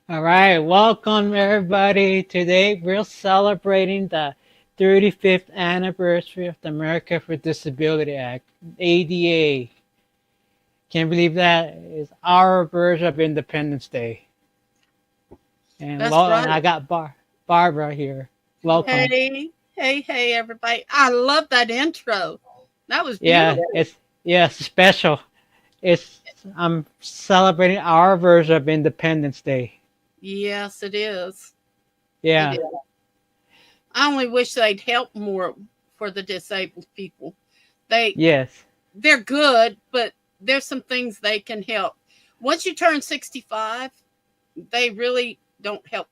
All right, welcome everybody. Today we're celebrating the 35th anniversary of the America for Disability Act, ADA. Can't believe that is our version of Independence Day. That's And right. I got Barbara here. Welcome. Hey, everybody. I love that intro. That was Yeah, beautiful. it's special. It's I'm celebrating our version of Independence Day. Yes, it is. It Yeah, is. I only wish they'd help more for the disabled people. They yes, they're good, but there's some things they can help. Once you turn 65, they really don't help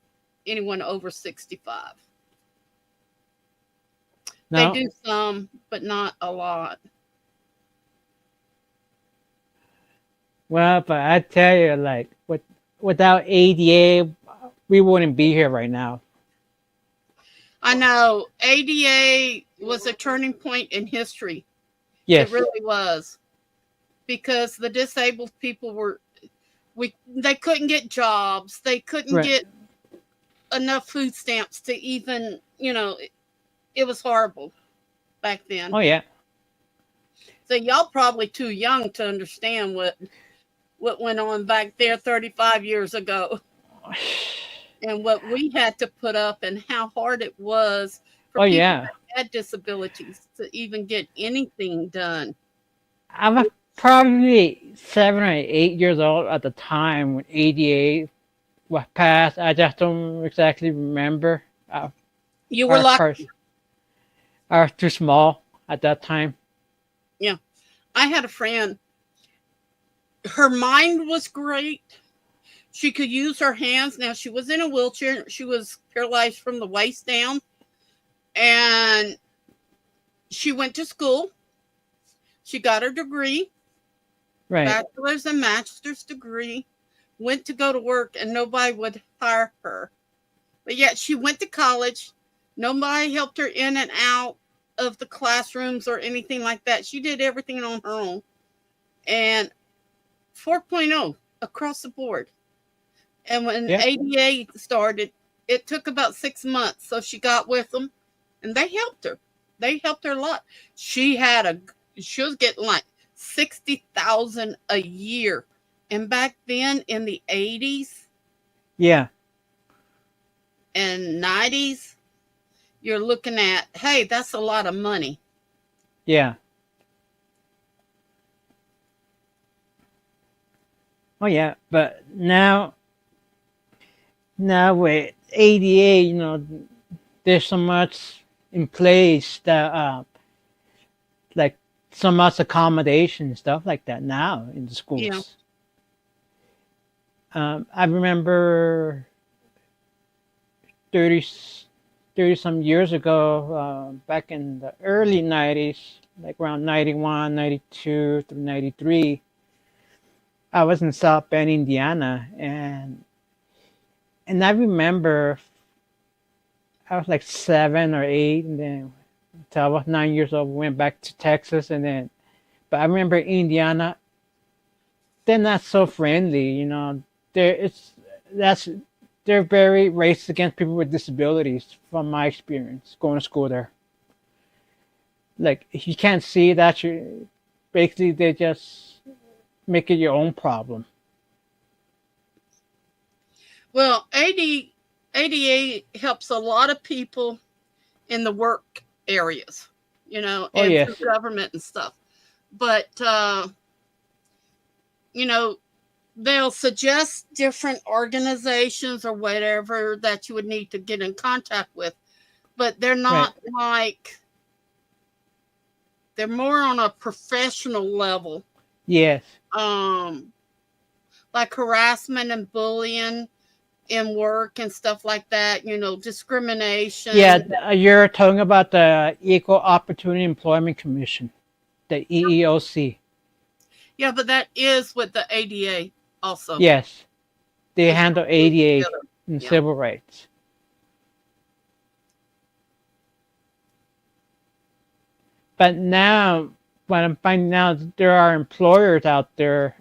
anyone over 65. They no. do some, but not a lot. Well, but I tell you, like, without ADA, we wouldn't be here right now. I know ADA was a turning point in history. It Yes, really was, because the disabled people were we they couldn't get jobs, they couldn't right. get enough food stamps to even, it was horrible back then. Oh yeah. So y'all probably too young to understand what went on back there 35 years ago, and what we had to put up, and how hard it was for Oh people yeah. that had disabilities to even get anything done. I was probably 7 or 8 years old at the time when ADA was passed. I just don't exactly remember. You were Our lucky. cars are too small at that time. Yeah. I had a friend, her mind was great. She could use her hands. Now, she was in a wheelchair. She was paralyzed from the waist down. And she went to school. She got her degree, Right. bachelor's and master's degree, went to go to work, and nobody would hire her. But yet she went to college. Nobody helped her in and out of the classrooms or anything like that. She did everything on her own. And 4.0 across the board. And when Yeah. ADA started, it took about 6 months. So she got with them, and they helped her. They helped her a lot. She had a she was getting like 60,000 a year. And back then in the 80s Yeah. and 90s, you're looking at, hey, that's a lot of money. Yeah. Oh yeah. But now with ADA, there's so much in place that like so much accommodation stuff like that now in the Yeah. schools. I remember 30, 30 some years ago, back in the early 90s, like around 91, 92 through 93, I was in South Bend, Indiana, and I remember I was like 7 or 8, and then until I was 9 years old, we went back to Texas, and then but I remember Indiana, they're not so friendly, They're it's that's they're very racist against people with disabilities from my experience going to school there. Like if you can't see that, you basically they just make it your own problem. Well, ADA helps a lot of people in the work areas, Oh and through yes, government and stuff. But, you know, they'll suggest different organizations or whatever that you would need to get in contact with, but they're right. not like, they're more on a professional level, Yes. um, like harassment and bullying in work and stuff like that, Yeah, discrimination. you're talking about the Equal Opportunity Employment Commission, the EEOC. Yeah, but that is with the ADA also. Yes, they It's handle group ADA together. and Yeah. civil rights. But now, what I'm finding out, there are employers out there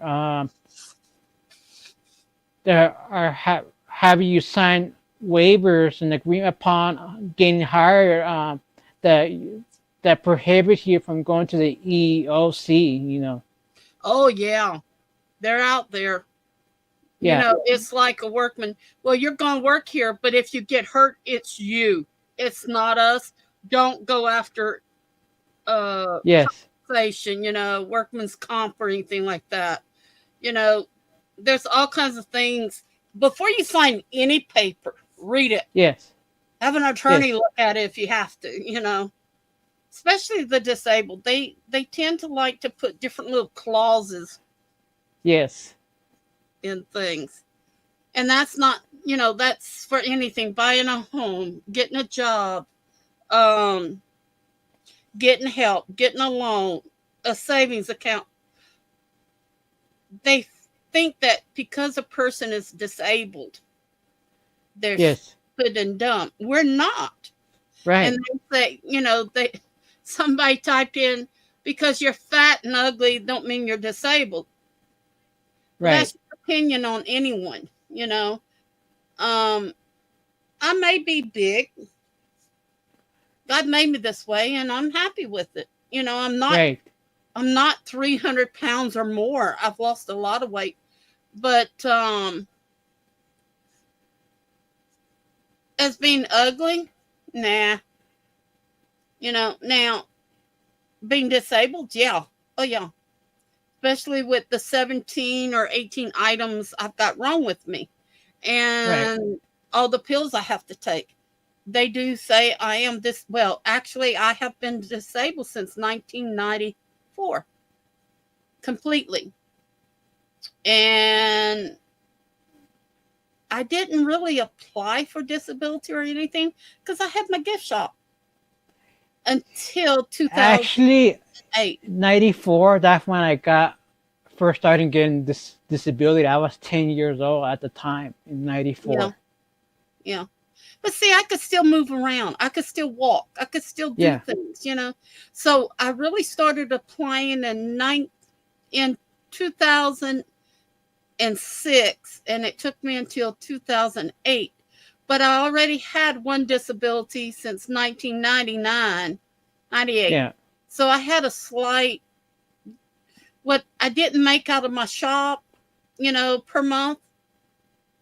that are have you sign waivers and agree upon getting hired that that prohibits you from going to the EOC, you know. Oh yeah, they're out there. You Yeah. know, it's like a workman. Well, you're going to work here, but if you get hurt, it's you. It's not us. Don't go after Yes. compensation, workman's comp or anything like that. You know, there's all kinds of things. Before you sign any paper, read it. Yes. Have an Yes. attorney look at it if you have to. Especially the disabled. They tend to like to put different little clauses Yes. in things. And that's not, that's for anything, buying a home, getting a job, um, getting help, getting a loan, a savings account. They think that because a person is disabled, they're Yes. stupid and dumb. We're not. Right. And they say, somebody typed in, because you're fat and ugly don't mean you're disabled. Well, Right. that's your opinion on anyone. I may be big. God made me this way, and I'm happy with it. I'm not. Right. I'm not 300 pounds or more. I've lost a lot of weight, but as being ugly, nah. Now being disabled, yeah, oh yeah, especially with the 17 or 18 items I've got wrong with me, Right. and all the pills I have to take. They do say I am this. Well, actually, I have been disabled since 1994, completely. And I didn't really apply for disability or anything because I had my gift shop until 2008. Actually, 94, that's when I got first started getting this disability. I was 10 years old at the time in Yeah, 94. yeah. But see, I could still move around. I could still walk. I could still do Yeah. things. So I really started applying in 2006, and it took me until 2008. But I already had one disability since 1999, 98. Yeah. So I had a slight, what I didn't make out of my shop, per month,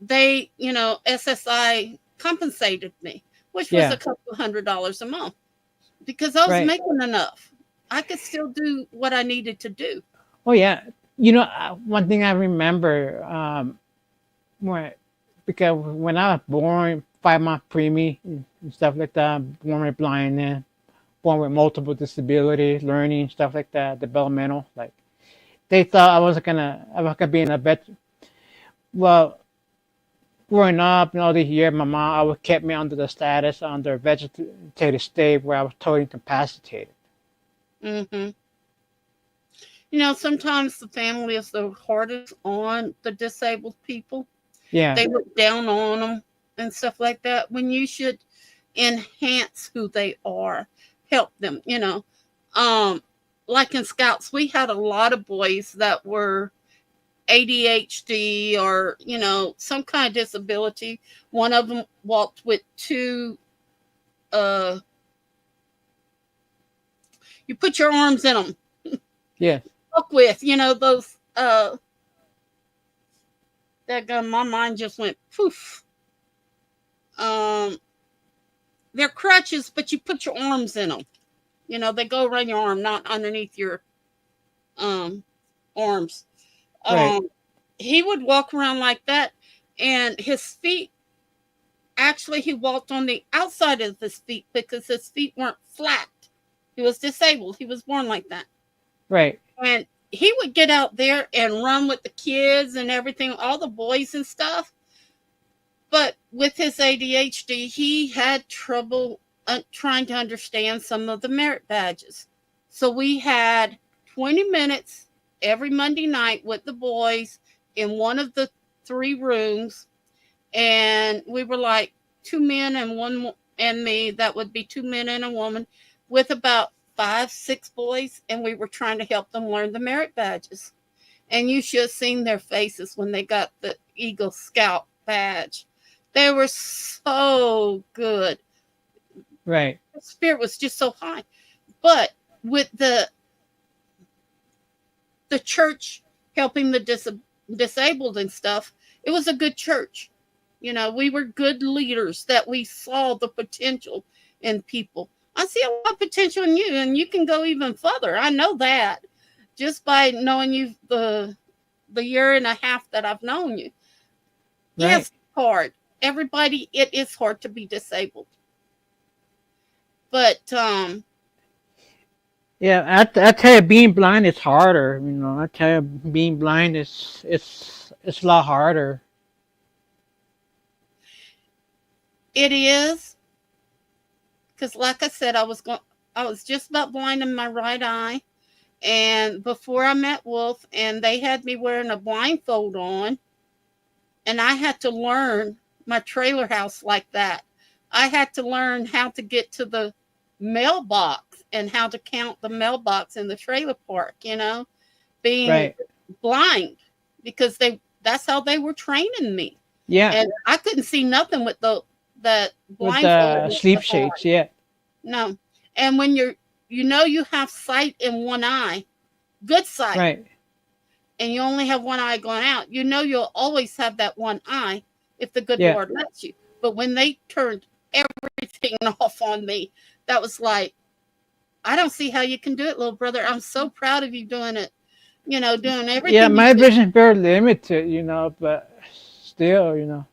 they, SSI compensated me, which was a Yeah. couple of $100 a month because I was Right. making enough. I could still do what I needed to do. Oh yeah. You know, one thing I remember, when, because when I was born, 5 month preemie and stuff like that, born with blindness, born with multiple disabilities, learning stuff like that, developmental. Like they thought I was gonna be in a vet. Well, growing up and all these years, my mom always kept me under the status under vegetative state where I was totally incapacitated. Hmm. Sometimes the family is the hardest on the disabled people. Yeah. They look down on them and stuff like that when you should enhance who they are, help them. Like in Scouts, we had a lot of boys that were ADHD or, some kind of disability. One of them walked with two, uh, you put your arms in them, Yeah. walk with, those, my mind just went poof. Um, they're crutches, but you put your arms in them. They go around your arm, not underneath your um arms. Right. He would walk around like that, and his feet, actually, he walked on the outside of his feet because his feet weren't flat. He was disabled. He was born like that. Right. And he would get out there and run with the kids and everything, all the boys and stuff. But with his ADHD, he had trouble trying to understand some of the merit badges. So we had 20 minutes every Monday night with the boys in one of the 3 rooms. And we were like 2 men and one and me. That would be 2 men and a woman with about 5, 6 boys. And we were trying to help them learn the merit badges. And you should have seen their faces when they got the Eagle Scout badge. They were so good. Right. The spirit was just so high. But with the church helping the disabled and stuff, it was a good church. You know, we were good leaders that we saw the potential in people. I see a lot of potential in you, and you can go even further. I know that just by knowing you the year and a half that I've known you. Right. Yes, hard. Everybody, it is hard to be disabled. But Yeah, I tell you, being blind is harder. You know, I tell you, being blind is it's a lot harder. it is because, like I said, I was just about blind in my right eye, and before I met Wolf, and they had me wearing a blindfold on, and I had to learn my trailer house like that. I had to learn how to get to the mailbox and how to count the mailbox in the trailer park, you know, being Right. blind because that's how they were training me. Yeah. And I couldn't see nothing with the that With blindfold the with sleep the on. shades. Yeah. No. And when you know you have sight in one eye, good sight, Right. and you only have one eye going out, you know you'll always have that one eye if the good Yeah. Lord lets you. But when they turned everything off on me, that was like, I don't see how you can do it, little brother. I'm so proud of you doing it. You know, doing Yeah. everything you My could. vision is very limited. You know, but still, you know,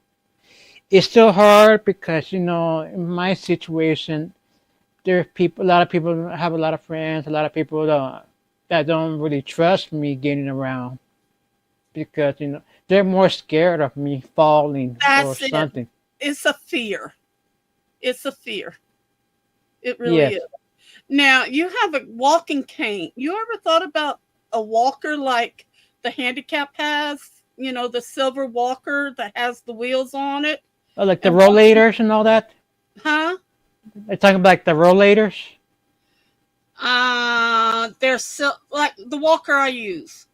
it's still hard because you know, in my situation, there are people. A lot of people have a lot of friends. A lot of people that don't really trust me getting around because you know they're more scared of me falling or That's it. something. It's a fear. It's a fear. It really Yes. is. Now, you have a walking cane. You ever thought about a walker like the handicap has? You know, the silver walker that has the wheels on it Oh, like the and walking, rollators and all that. huh? They're talking about like the rollators. They're like the walker I use.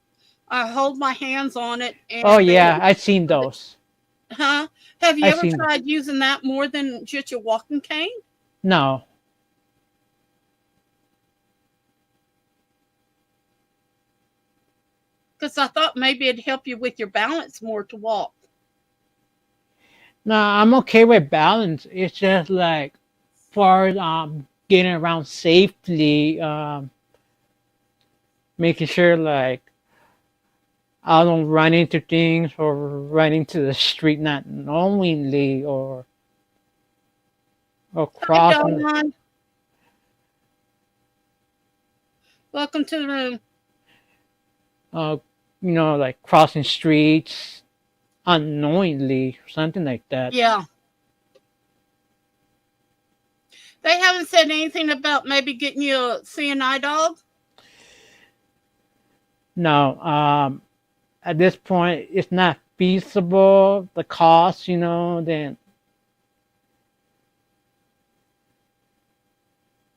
I hold my hands on it Oh and yeah, I've seen those. huh? Have you I've ever seen. tried using that more than just your walking cane? No. Because I thought maybe it'd help you with your balance more to walk. No, I'm okay with balance. It's just like far as getting around safely, making sure like I don't run into things or run into the street not knowingly or Hi, crossing Dawn. Welcome to the room. uh you know like crossing streets unknowingly, something like that. Yeah. They haven't said anything about maybe getting you a CNI dog. No, at this point it's not feasible. The cost, you know, then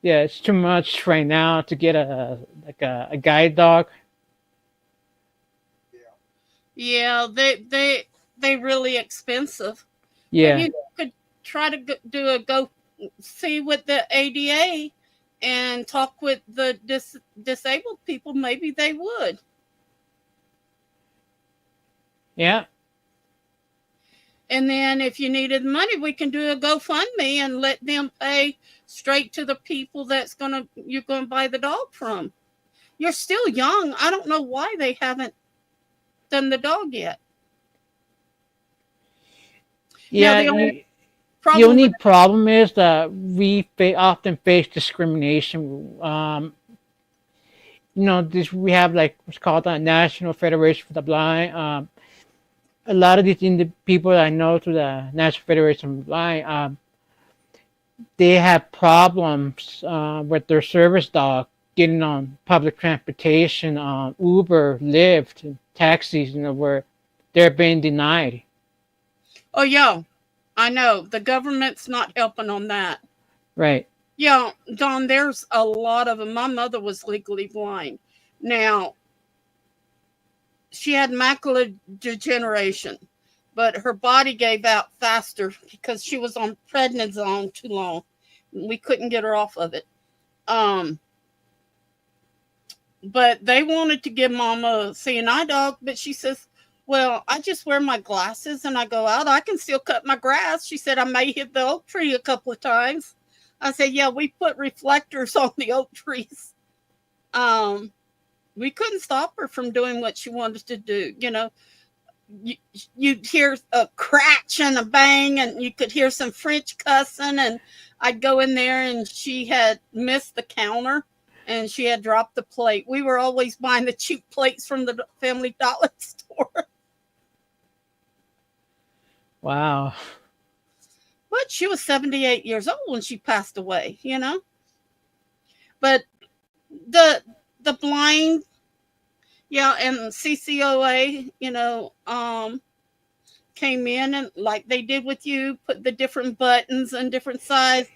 yeah, it's too much right now to get a guide dog. Yeah, they really expensive. But Yeah, you could try to do a go see with the ADA and talk with the disabled people. Maybe they would. yeah, And then if you needed money, we can do a GoFundMe and let them pay straight to the people you're gonna buy the dog from. You're still young. I don't know why they haven't done the dog yet. Now yeah. the only The problem only with problem is that we often face discrimination. You know, this we have like what's called the National Federation for the Blind. A lot of these people that I know through the National Federation for the Blind, they have problems with their service dog getting on public transportation, Uber, Lyft, and taxis. You know, where they're being denied. oh yeah, I know the government's not helping on that. Right. Yeah, Don, there's a lot of them. My mother was legally blind. Now she had macular degeneration, but her body gave out faster because she was on prednisone too long. We couldn't get her off of it. Um, but they wanted to give Mama a CNI dog, but she says, "Well, I just wear my glasses and I go out. I can still cut my grass." She said, "I may hit the oak tree a couple of times." I said, "Yeah, we put reflectors on the oak trees." Um, we couldn't stop her from doing what she wanted to do. You, you'd hear a crash and a bang, and you could hear some French cussing. And I'd go in there, and she had missed the counter, and she had dropped the plate. We were always buying the cheap plates from the Family Dollar store. Wow. But she was 78 years old when she passed away. But the blind, yeah, and CCOA, came in and like they did with you, put the different buttons and different size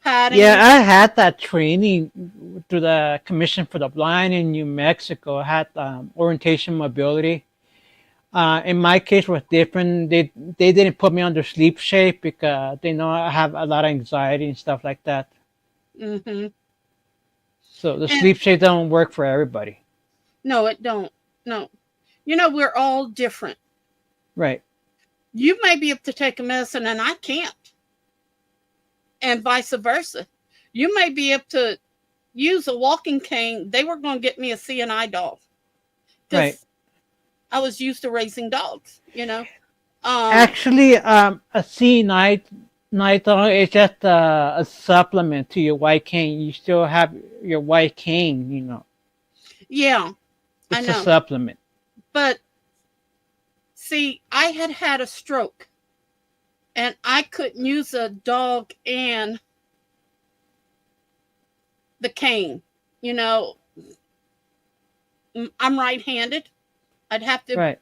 padding. Yeah, I had that training through the Commission for the Blind in New Mexico. I had orientation mobility. In my case was different. They didn't put me under sleep shape because they know I have a lot of anxiety and stuff like that. Mm-hmm. So the And sleep shape don't work for everybody. no, it don't. No. We're all different. Right. You may be able to take a medicine and I can't. And vice versa. You may be able to use a walking cane. They were going to get me a CNI dog. Right. Because I was used to raising dogs, Actually, a C night dog is just a supplement to your white cane. You still have your white cane. Yeah, I It's a know. supplement. But see, I had a stroke and I couldn't use a dog and the cane. I'm right-handed. I'd have to Right.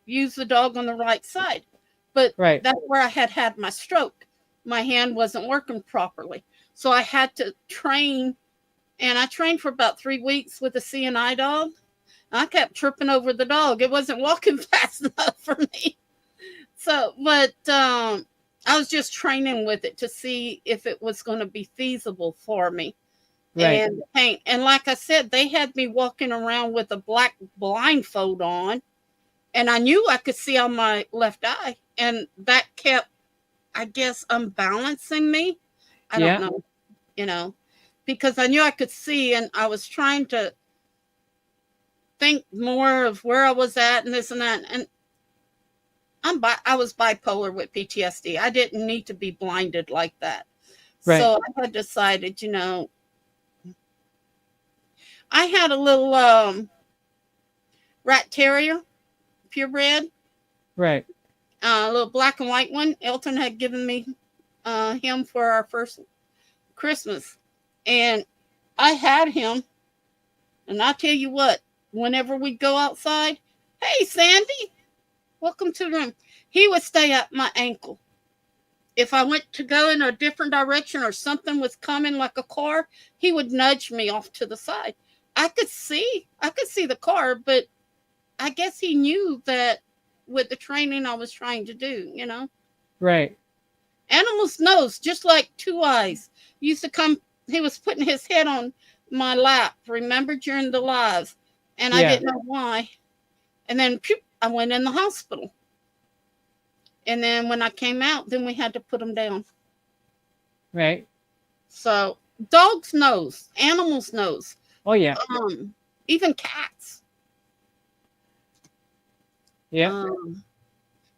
use the dog on the right side. But Right. that's where I had my stroke. My hand wasn't working properly. So I had to train, and I trained for about 3 weeks with a CNI dog. I kept tripping over the dog. It wasn't walking fast enough for me. So, but I was just training with it to see if it was going to be feasible for me. Right. And paint. And like I said, they had me walking around with a black blindfold on, and I knew I could see on my left eye, and that kept, I guess, unbalancing me. I don't Yeah. know, because I knew I could see, and I was trying to think more of where I was at and this and that. And I was bipolar with PTSD. I didn't need to be blinded like that. Right. So I had decided, I had a little rat terrier, purebred, Right. a little black and white one. Elton had given me him for our first Christmas. And I had him. And I tell you what, whenever we go outside, "Hey, Sandy, welcome to the room." He would stay at my ankle. If I went to go in a different direction or something was coming like a car, he would nudge me off to the side. I could see the car, but I guess he knew that with the training I was trying to do, Right. Animals knows, just like Two Eyes. Used to come, he was putting his head on my lap, remember, during the lives, and I Yeah. didn't know why. And then I went in the hospital. And then when I came out, then we had to put him down. Right. So dogs knows, animals knows, Oh yeah. even cats. Yeah.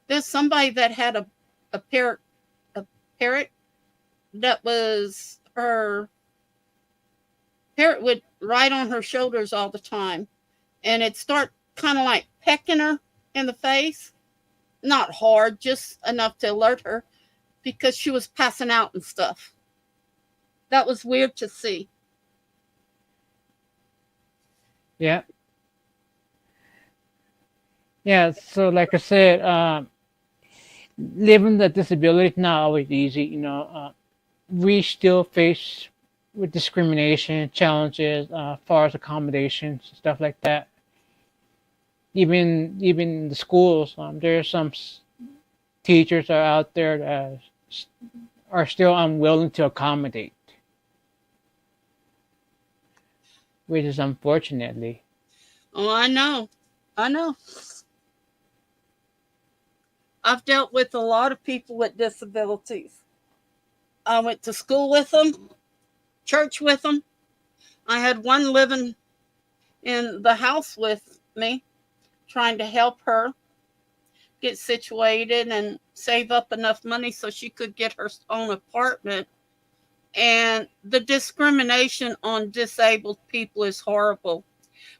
There's somebody that had a parrot that was her parrot would ride on her shoulders all the time, and it'd start kind of like pecking her in the face, not hard, just enough to alert her because she was passing out and stuff. That was weird to see. Yeah. Yeah. So like I said, living the disability is not always easy. We still face with discrimination challenges, as far as accommodations, stuff like that. Even in the schools, there are some teachers are out there that are still unwilling to accommodate, which is unfortunately. Oh, I know. I know. I've dealt with a lot of people with disabilities. I went to school with them, church with them. I had one living in the house with me, trying to help her get situated and save up enough money so she could get her own apartment. And the discrimination on disabled people is horrible.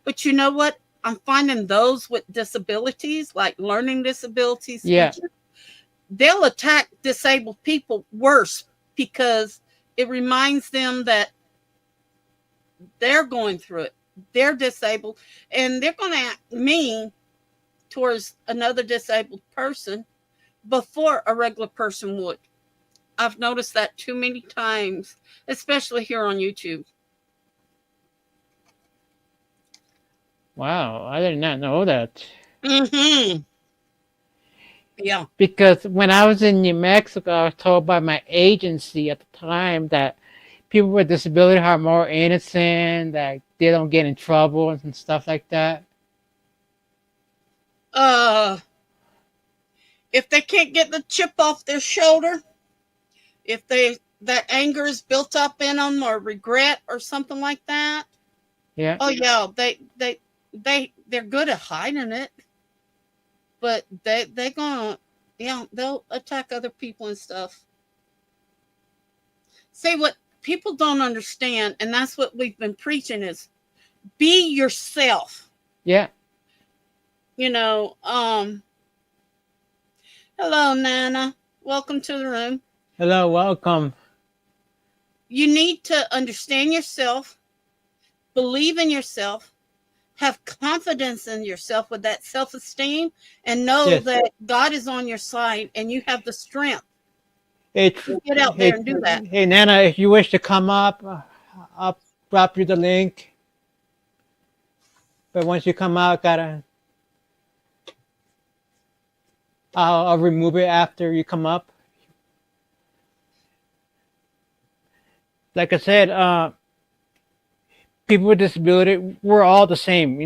But you know what? I'm finding those with disabilities, like learning disabilities, Yeah. they'll attack disabled people worse because it reminds them that they're going through it. They're disabled and they're going to act mean towards another disabled person before a regular person would. I've noticed that too many times, especially here on YouTube. Wow, I did not know that. Mm-hmm. Yeah. Because when I was in New Mexico, I was told by my agency at the time that people with disability are more innocent, that they don't get in trouble and stuff like that. If they can't get the chip off their shoulder, if that anger is built up in them or regret or something like that, Yeah. oh yeah, they're good at hiding it, but they gonna, yeah, they'll attack other people and stuff. See, what people don't understand, and that's what we've been preaching, is be yourself. Yeah. You know, hello Nana, welcome to the room. Hello, welcome. You need to understand yourself, believe in yourself, have confidence in yourself with that self-esteem, and know that God is on your side and you have the strength to get out there and do that. Hey, Nana, if you wish to come up, I'll drop you the link. But once you come out, I'll remove it after you come up. Like I said, people with disability, we're all the same,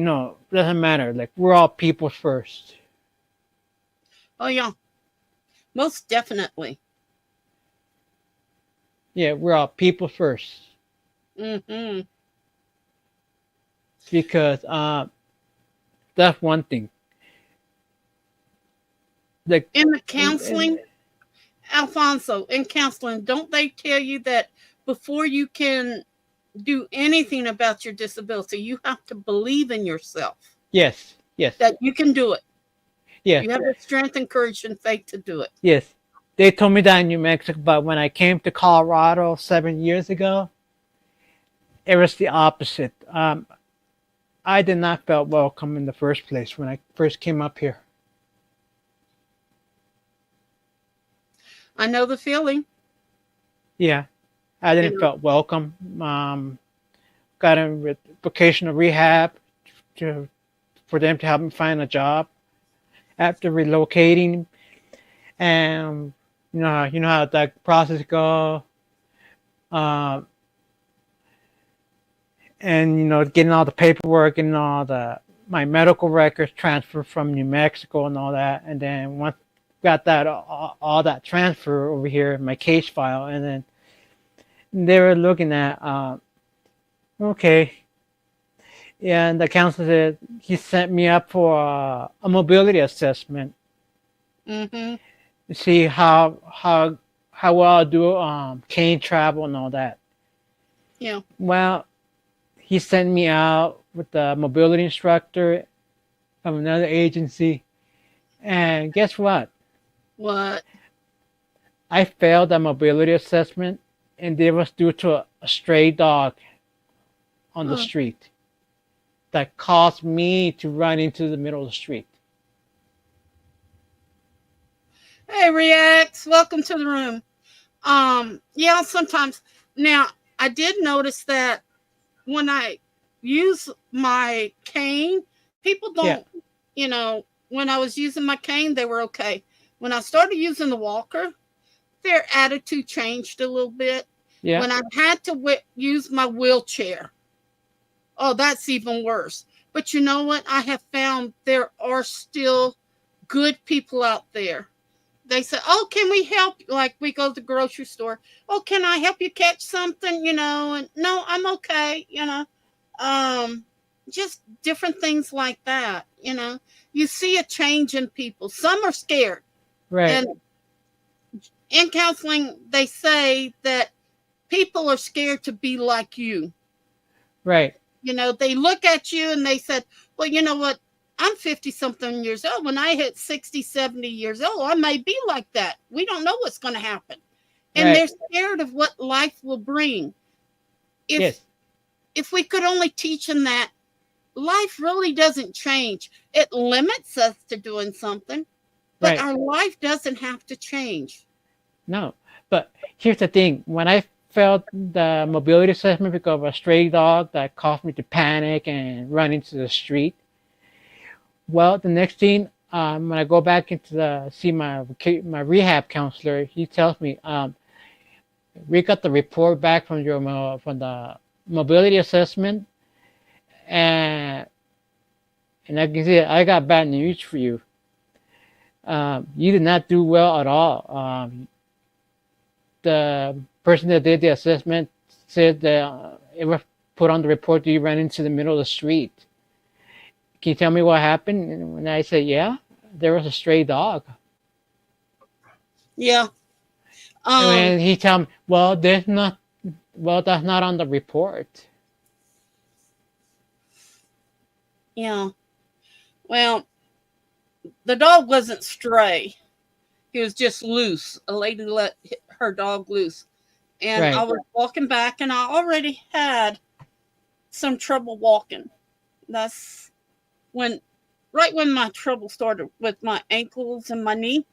doesn't matter. Like, we're all people first. Oh yeah, most definitely. Yeah, we're all people first. Mm-hmm. Because that's one thing. Like in the counseling, Alfonso, in counseling, don't they tell you that before you can do anything about your disability, you have to believe in yourself? Yes. That you can do it. Yes. You have the strength and courage and faith to do it. Yes. They told me that in New Mexico, but when I came to Colorado 7 years ago, it was the opposite. I did not feel welcome in the first place when I first came up here. I know the feeling. Yeah, I didn't feel welcome. Got in vocational rehab for them to help me find a job after relocating, and you know how that process goes. And getting all the paperwork and all my medical records transferred from New Mexico and all that, and then once got that all that transfer over here in my case file, and then they were looking at okay, and the counselor said he sent me up for a mobility assessment. Mm-hmm. To see how well I do cane travel and all that. Yeah. Well, he sent me out with the mobility instructor from another agency, and guess what? What? I failed the mobility assessment, and it was due to a stray dog on the street that caused me to run into the middle of the street. Hey, Reacts, welcome to the room. Yeah, sometimes. Now, I did notice that when I use my cane, people don't, when I was using my cane, they were okay. When I started using the walker, their attitude changed a little bit. Yeah. When I had to use my wheelchair, oh, that's even worse. But you know what? I have found there are still good people out there. They say, "Oh, can we help?" Like we go to the grocery store. "Oh, can I help you catch something?" And no, I'm okay. Um, just different things like that. You see a change in people. Some are scared, Right. and in counseling, they say that people are scared to be like you. Right. They look at you and they said, "Well, you know what? I'm 50 something years old. When I hit 60, 70 years old, I may be like that. We don't know what's going to happen." And Right. they're scared of what life will bring. If Yes. if we could only teach them that life really doesn't change. It limits us to doing something, but Right. our life doesn't have to change. No. But here's the thing. When I felt the mobility assessment because of a stray dog that caused me to panic and run into the street, well, the next thing, when I go back into see my rehab counselor, he tells me, we got the report back from from the mobility assessment, and I can see I got bad news for you. You did not do well at all. The person that did the assessment said that it was put on the report that you ran into the middle of the street. Can you tell me what happened? And when I said, yeah, there was a stray dog. Yeah. And he told me, well, that's not on the report. Yeah. Well, the dog wasn't stray. He was just loose. A lady let her dog loose. And I Right. was walking back and I already had some trouble walking. That's right when my trouble started with my ankles and my knee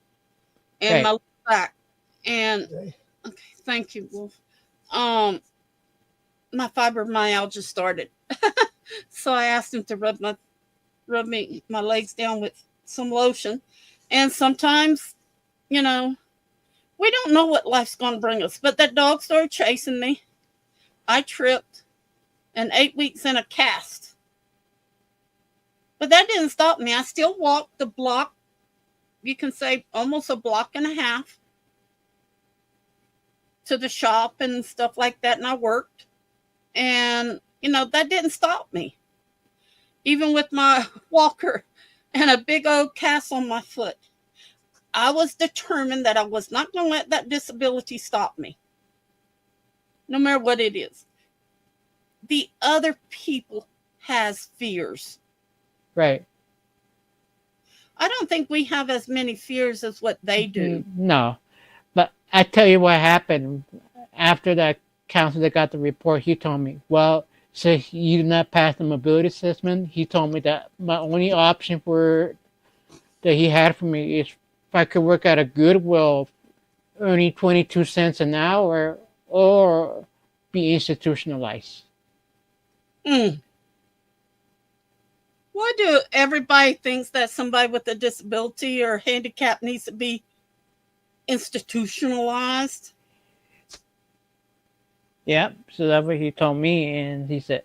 and Right. my back. And okay, thank you, Wolf. My fibromyalgia started. So I asked him to rub my legs down with some lotion. And sometimes, we don't know what life's going to bring us. But that dog started chasing me. I tripped, and 8 weeks in a cast. But that didn't stop me. I still walked the block. You can say almost a block and a half to the shop and stuff like that. And I worked. And, that didn't stop me. Even with my walker and a big old cast on my foot, I was determined that I was not going to let that disability stop me, no matter what it is. The other people has fears. Right. I don't think we have as many fears as what they do. No. But I tell you what happened. After that counselor got the report, he told me, well, so you did not pass the mobility assessment. He told me that my only option that he had for me is if I could work at a Goodwill earning 22 cents an hour or be institutionalized. Why do everybody thinks that somebody with a disability or handicap needs to be institutionalized? Yeah, so that's what he told me, and he said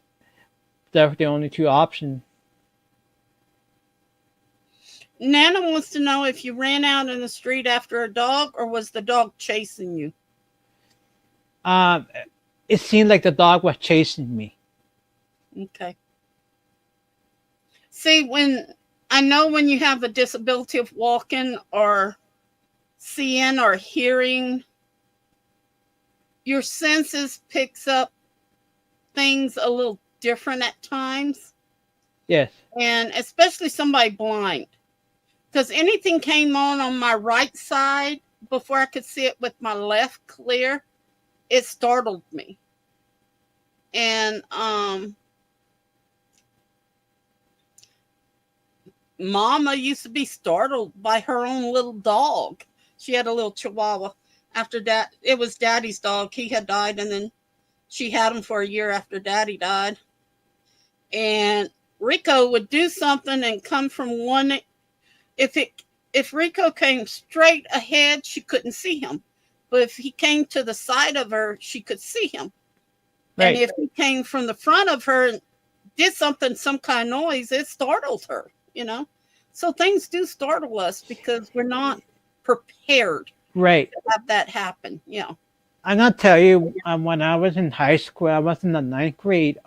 that were the only two options. Nana wants to know if you ran out in the street after a dog or was the dog chasing you? It seemed like the dog was chasing me. Okay. See, when you have a disability of walking or seeing or hearing, your senses picks up things a little different at times. Yes. And especially somebody blind. Because anything came on my right side before I could see it with my left clear, it startled me. And Mama used to be startled by her own little dog. She had a little Chihuahua. After that, it was Daddy's dog. He had died, and then she had him for a year after Daddy died. And Rico would do something and come from one. If if Rico came straight ahead, she couldn't see him. But if he came to the side of her, she could see him. And Right. if he came from the front of her and did something, some kind of noise, it startled her, you know? So things do startle us because we're not prepared Right. to have that happen. Yeah. I'm gonna tell you, when I was in high school, I was in the ninth grade.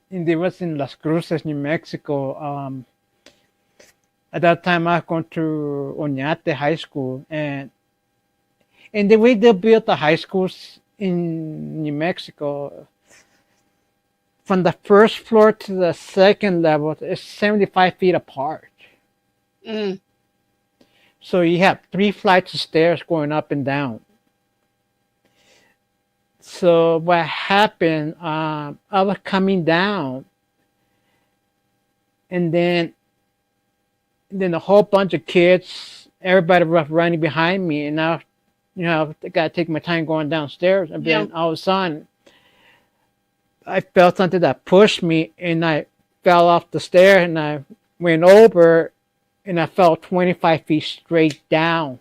And it was in Las Cruces, New Mexico. At that time, I was going to Oñate High School, and the way they built the high schools in New Mexico, from the first floor to the second level, is 75 feet apart. Mm. So you have 3 flights of stairs going up and down. So what happened? I was coming down, and then a whole bunch of kids, everybody was running behind me, and I gotta take my time going downstairs, and then all of a sudden, I felt something that pushed me, and I fell off the stair, and I went over, and I fell 25 feet straight down.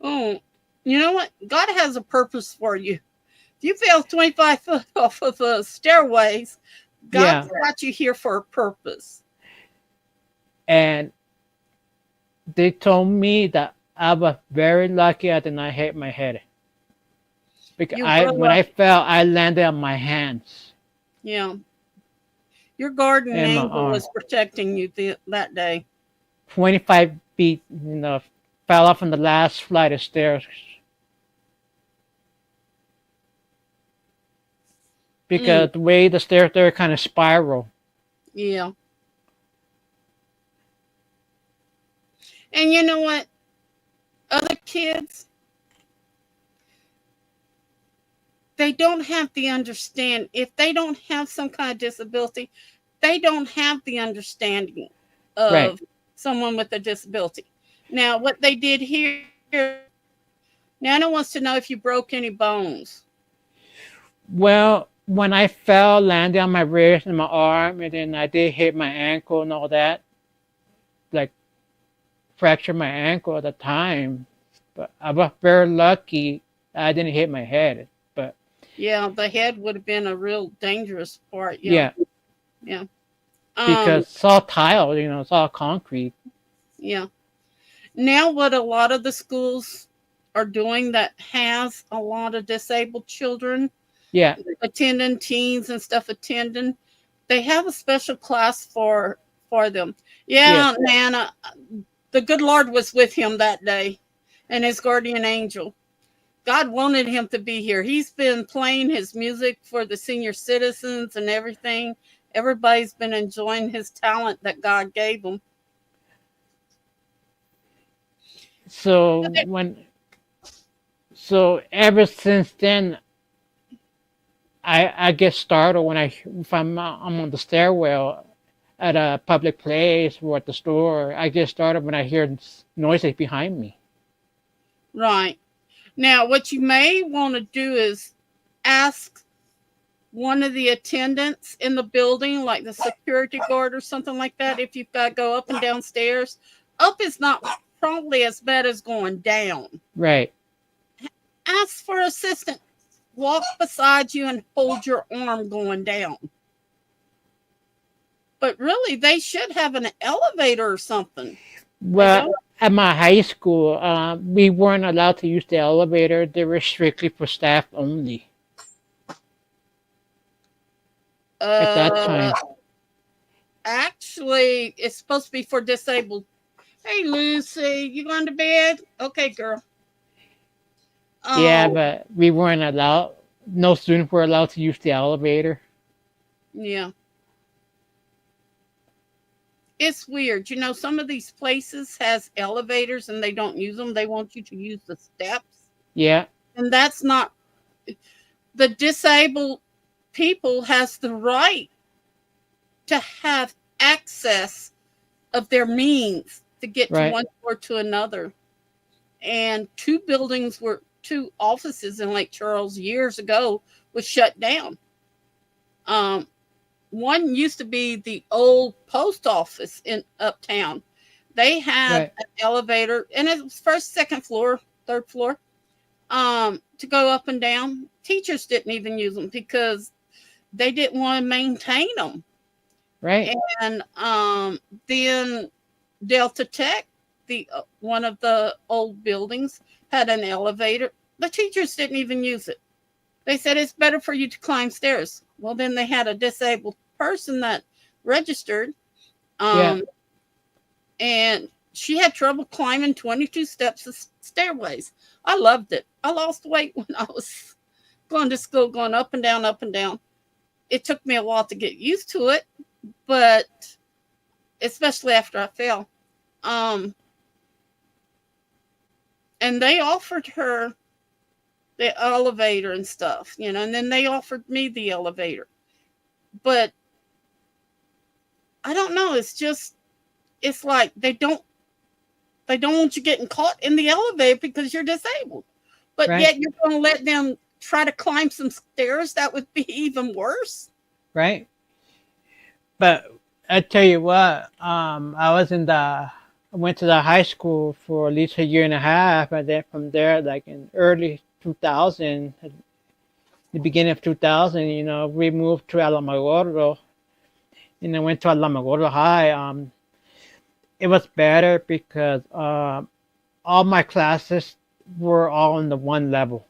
Oh, you know what? God has a purpose for you. If you fell 25 foot off of the stairways, God's got you here for a purpose. And they told me that I was very lucky I did not hit my head. Because when I fell, I landed on my hands. Yeah. Your guardian angel was protecting you that day. 25 feet, fell off on the last flight of stairs. Because the way the stairs there kind of spiral. Yeah. And you know what? Other kids, they don't have the understand. If they don't have some kind of disability, they don't have the understanding of someone with a disability. Now, what they did here, Nana wants to know if you broke any bones. Well, when I fell, landed on my wrist and my arm, and then I did hit my ankle and all that, like fractured my ankle at the time. But I was very lucky I didn't hit my head. But yeah, the head would have been a real dangerous part. Yeah. Because it's all tile, it's all concrete. Yeah. Now what a lot of the schools are doing that has a lot of disabled children, attending, teens and stuff attending, they have a special class for them. Nana, the good Lord was with him that day and his guardian angel. God wanted him to be here. He's been playing his music for the senior citizens and everything. Everybody's been enjoying his talent that God gave him. So ever since then, I get startled if I'm on the stairwell at a public place or at the store. I get startled when I hear noises behind me. Right. Now, what you may want to do is ask one of the attendants in the building, like the security guard or something like that, if you've got to go up and down stairs. Up is not probably as bad as going down. Right. Ask for assistance. Walk beside you and hold your arm going down. But really, they should have an elevator or something. Well, at my high school, we weren't allowed to use the elevator. They were strictly for staff only. At that time. Actually, it's supposed to be for disabled. Hey, Lucy, you going to bed? Okay, girl. Yeah, but we weren't allowed. No students were allowed to use the elevator. Yeah. It's weird. Some of these places has elevators and they don't use them. They want you to use the steps. Yeah. And that's not... The disabled people has the right to have access of their means to get to one floor to another. And two offices in Lake Charles years ago was shut down. One used to be the old post office in uptown. They had Right. an elevator, and it was first, second floor, third floor, to go up and down. Teachers didn't even use them because they didn't want to maintain them. Right. And then Delta Tech, the one of the old buildings, had an elevator. The teachers didn't even use it. They said it's better for you to climb stairs. Well, then they had a disabled person that registered, Yeah. um, and she had trouble climbing 22 steps of stairways. I loved it. I lost weight when I was going to school, going up and down, up and down. It took me a while to get used to it, but especially after I fell. Um, and they offered her the elevator and stuff, and then they offered me the elevator. But I don't know, it's like they don't want you getting caught in the elevator because you're disabled. But Right. yet you're going to let them try to climb some stairs. That would be even worse. Right. But I tell you what, I went to the high school for at least a year and a half, and then from there, like in early 2000, the beginning of 2000, we moved to Alamogordo, and I went to Alamogordo High. It was better because all my classes were all on the one level,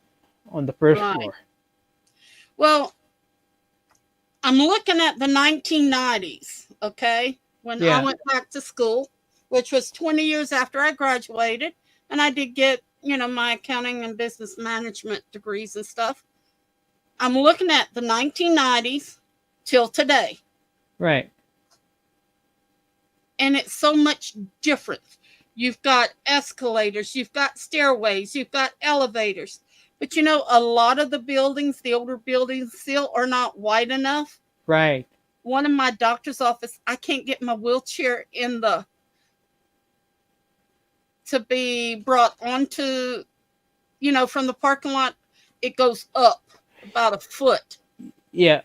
on the first Right. floor. Well, I'm looking at the 1990s, okay, when I Yeah. went back to school, which was 20 years after I graduated, and I did get, my accounting and business management degrees and stuff. I'm looking at the 1990s till today, Right. and it's so much different. You've got escalators, you've got stairways, you've got elevators. But a lot of the buildings, the older buildings, still are not wide enough. Right. One of my doctor's office, I can't get my wheelchair to be brought onto, from the parking lot. It goes up about a foot. Yeah.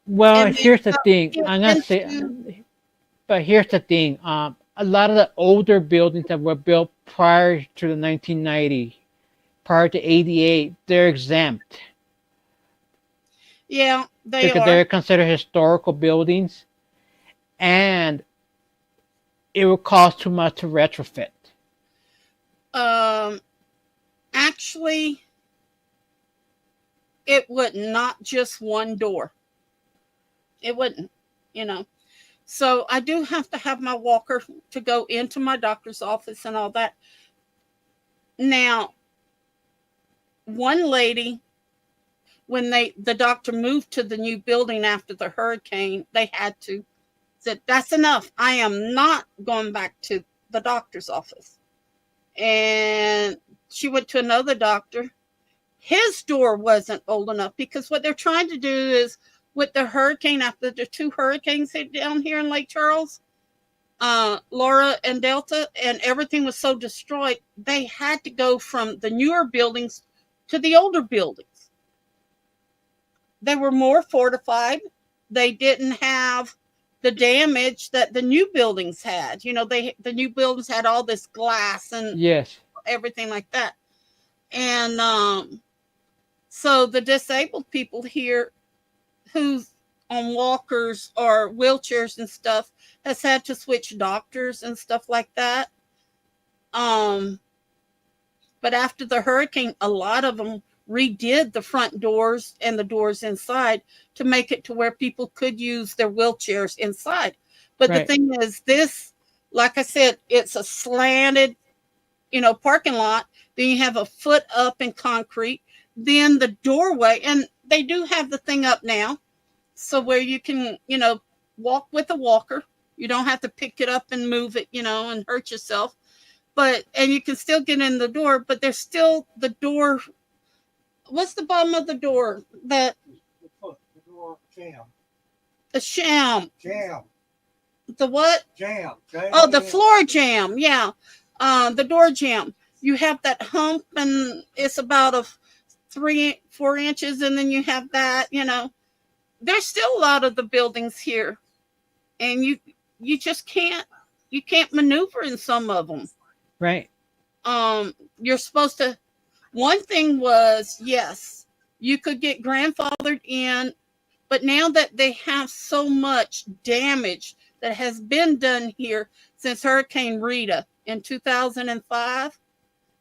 Well, And then here's the thing. get I'm gonna say, into, but here's the thing. A lot of the older buildings that were built prior to the 1990, prior to 88, they're exempt yeah, they because are. they're considered historical buildings, and it would cost too much to retrofit. Um, Actually, it would not just one door. It wouldn't, you know. So I do have to have my walker to go into my doctor's office and all that. Now, one lady, when the doctor moved to the new building after the hurricane, they had to said, "That's enough. I am not going back to the doctor's office." And she went to another doctor. His door wasn't old enough because what they're trying to do is with the hurricane, after the two hurricanes hit down here in Lake Charles, Laura and Delta, and everything was so destroyed, they had to go from the newer buildings to the older buildings. They were more fortified. They didn't have the damage that the new buildings had. The new buildings had all this glass and Yes. everything like that. And so the disabled people here who's on walkers or wheelchairs and stuff has had to switch doctors and stuff like that. But after the hurricane, a lot of them redid the front doors and the doors inside to make it to where people could use their wheelchairs inside. But the Right. thing is, this, like I said, it's a slanted, parking lot. Then you have a foot up in concrete. Then the doorway, and they do have the thing up now, so where you can, walk with a walker. You don't have to pick it up and move it, and hurt yourself. And you can still get in the door, but there's still the door. What's the bottom of the door? The door jam. The sham. Jam. The what? Jam. Oh, the floor jam. Yeah. The door jam. You have that hump, and it's about 3-4 inches, and then you have that. There's still a lot of the buildings here, and you just can't you can't maneuver in some of them. Right. You're supposed to. One thing was, yes, you could get grandfathered in, but now that they have so much damage that has been done here since Hurricane Rita in 2005,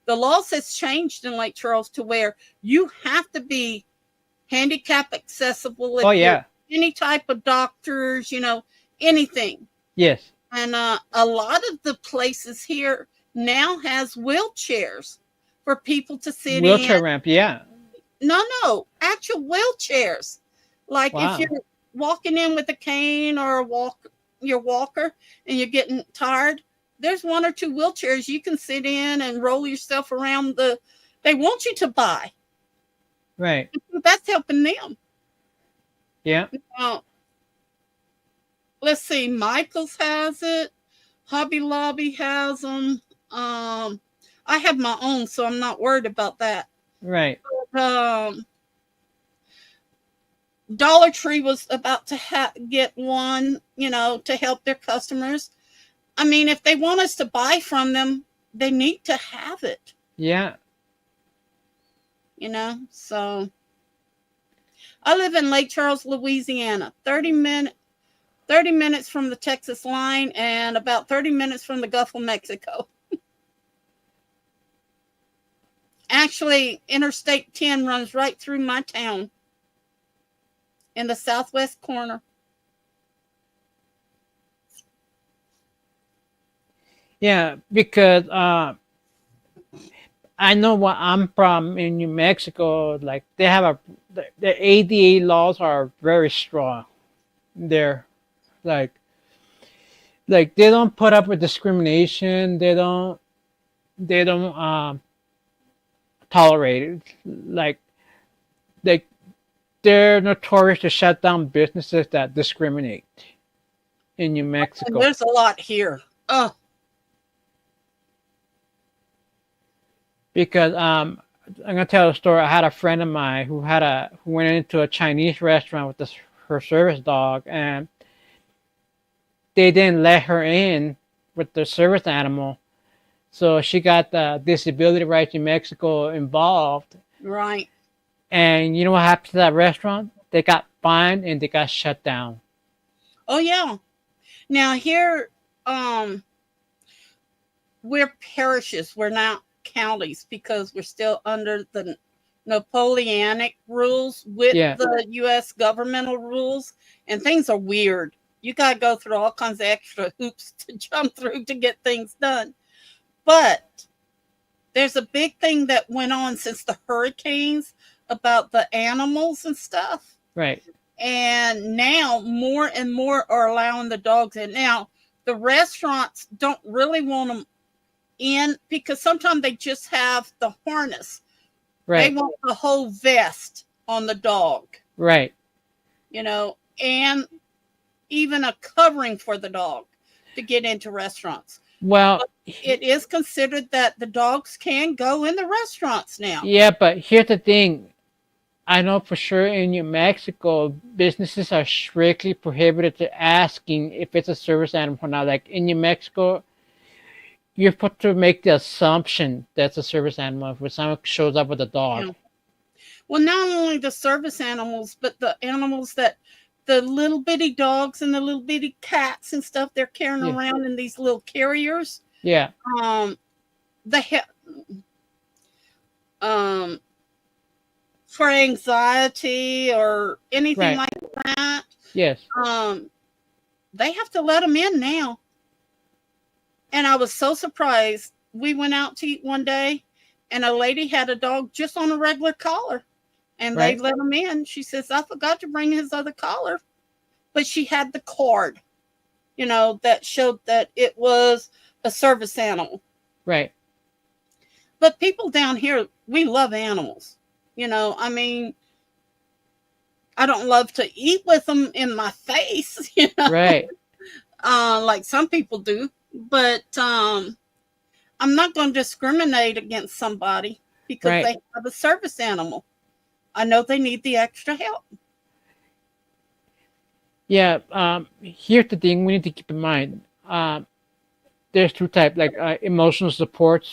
the laws has changed in Lake Charles to where you have to be handicap accessible if Oh you're yeah. any type of doctors, anything. Yes. And a lot of the places here now has wheelchairs for people to sit in. Wheelchair ramp. Yeah. No, actual wheelchairs. Like if Wow. you're walking in with a cane or your walker, and you're getting tired, there's one or two wheelchairs you can sit in and roll yourself around they want you to buy. Right. That's helping them. Yeah. Let's see, Michael's has it. Hobby Lobby has them. I have my own, so I'm not worried about that. Right. Dollar Tree was about to get one, to help their customers. I mean, if they want us to buy from them, they need to have it. Yeah. So I live in Lake Charles, Louisiana, 30 minutes from the Texas line and about 30 minutes from the Gulf of Mexico. Actually, Interstate 10 runs right through my town in the southwest corner. Yeah, because I know where I'm from in New Mexico. Like they have the ADA laws are very strong. They're like they don't put up with discrimination. They don't tolerate it. Like they're notorious to shut down businesses that discriminate in New Mexico. And there's a lot here. Oh. Because I'm gonna tell a story. I had a friend of mine who went into a Chinese restaurant with her service dog, and they didn't let her in with the service animal, so she got the disability rights in Mexico involved. Right. And you know what happened to that restaurant? They got fined and they got shut down. Oh yeah. Now here, we're parishes. We're not counties because we're still under the Napoleonic rules with the U.S. governmental rules, and things are weird. You got to go through all kinds of extra hoops to jump through to get things done. But there's a big thing that went on since the hurricanes about the animals and stuff. Right. And now more and more are allowing the dogs in. Now, the restaurants don't really want them in because sometimes they just have the harness. Right. They want the whole vest on the dog. Right. And even a covering for the dog to get into restaurants. Well, but it is considered that the dogs can go in the restaurants now. Yeah, but here's the thing. I know for sure in New Mexico, businesses are strictly prohibited to asking if it's a service animal or not. Like in New Mexico, you're supposed to make the assumption that's a service animal if someone shows up with a dog. Yeah. Well, not only the service animals, but the animals that the little bitty dogs and the little bitty cats and stuff they're carrying around in these little carriers. Yeah. For anxiety or anything like that. Yes. They have to let them in now. And I was so surprised. We went out to eat one day, and a lady had a dog just on a regular collar, and they let him in. She says, "I forgot to bring his other collar," but she had the card, that showed that it was a service animal. Right. But people down here, we love animals. I mean, I don't love to eat with them in my face, Right. Like some people do. But I'm not going to discriminate against somebody because they have a service animal. I know they need the extra help. Yeah. Here's the thing we need to keep in mind. there's two types, like emotional support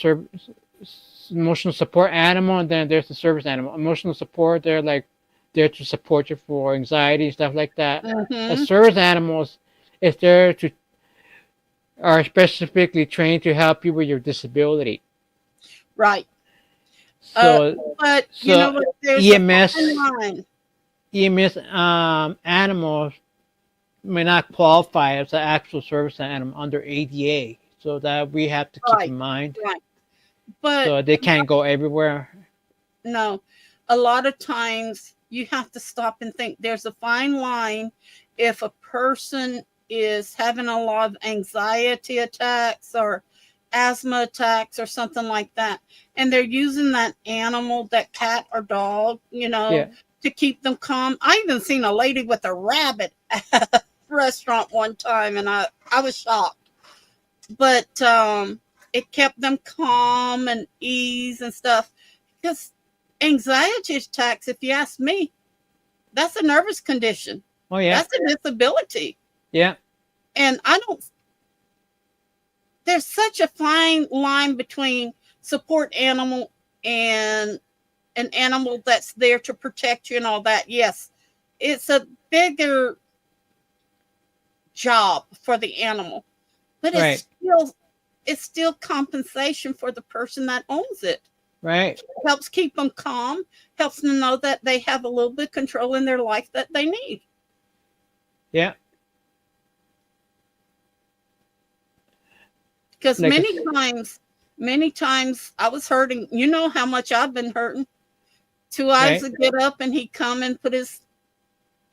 animal, and then there's the service animal. Emotional support, they're like there to support you for anxiety, stuff like that. The Mm-hmm. service animals is there to are specifically trained to help you with your disability. Right. Uh, So but you know so what? There's a fine EMS line. EMS animals may not qualify as an actual service animal under ADA. So that we have to keep in Right. mind. Right. But So they can't go everywhere. no, a lot of times you have to stop and think. There's a fine line if a person is having a lot of anxiety attacks or asthma attacks or something like that, and they're using that animal, that cat or dog, Yeah. to keep them calm. I even seen a lady with a rabbit at a restaurant one time, and I was shocked. But it kept them calm and ease and stuff, because anxiety attacks, if you ask me, that's a nervous condition. Oh yeah. That's a disability. Yeah. And I don't, there's such a fine line between support animal and an animal that's there to protect you and all that. Yes, it's a bigger job for the animal, but Right. it's still compensation for the person that owns it. Right. Helps keep them calm, helps them know that they have a little bit of control in their life that they need. Yeah. Because Like many times I was hurting. You know how much I've been hurting. Two eyes right. would get up and he'd come and put his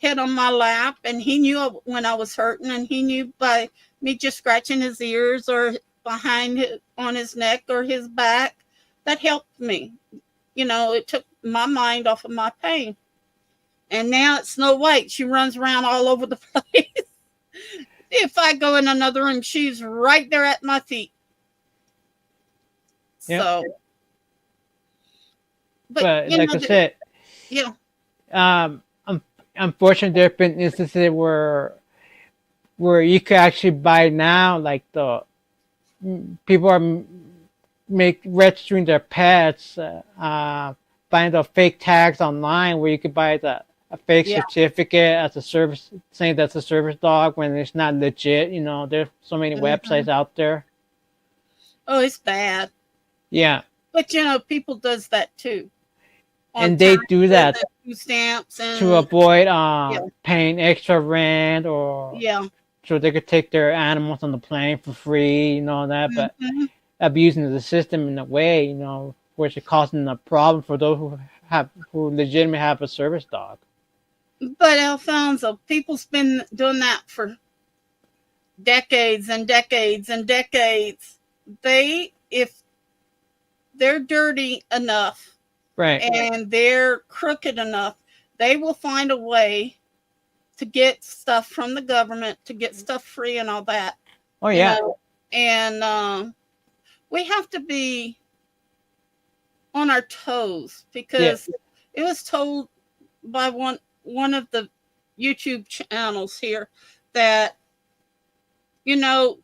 head on my lap, and he knew when I was hurting, and he knew by me just scratching his ears or on his neck or his back. That helped me. It took my mind off of my pain. And now it's Snow White. She runs around all over the place. If I go in another room, she's right there at my feet. Yep. So, But like I said, yeah, unfortunately, there have been instances where you could actually buy now, like the people are registering their pets, buying the fake tags online, where you could buy a fake Yeah. certificate as a service, saying that's a service dog when it's not legit. There's so many Mhm. websites out there. Oh, it's bad. Yeah, But people does that too. and they do that Food stamps and to avoid Yeah. paying extra rent, or yeah. so they could take their animals on the plane for free, that, but Mhm. abusing the system in a way, which is causing a problem for those who legitimately have a service dog. But Alfonso, people's been doing that for decades and decades and decades. If they're dirty enough Right. and they're crooked enough, they will find a way to get stuff from the government, to get stuff free and all that. Oh yeah. And we have to be on our toes, Yeah. because it was told by one of the YouTube channels here that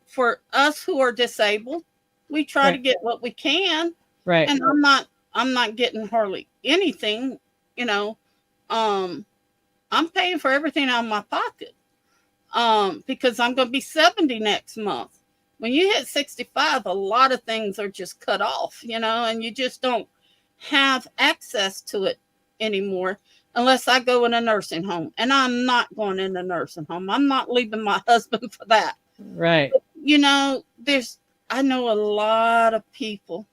for us who are disabled, we try to Right. get what we can, Right. and I'm not getting hardly anything. you know I'm paying for everything out of my pocket, because I'm going to be 70 next month. When you hit 65, a lot of things are just cut off, and you just don't have access to it anymore unless I go in a nursing home. And I'm not going in a nursing home. I'm not leaving my husband for that. Right. I know a lot of people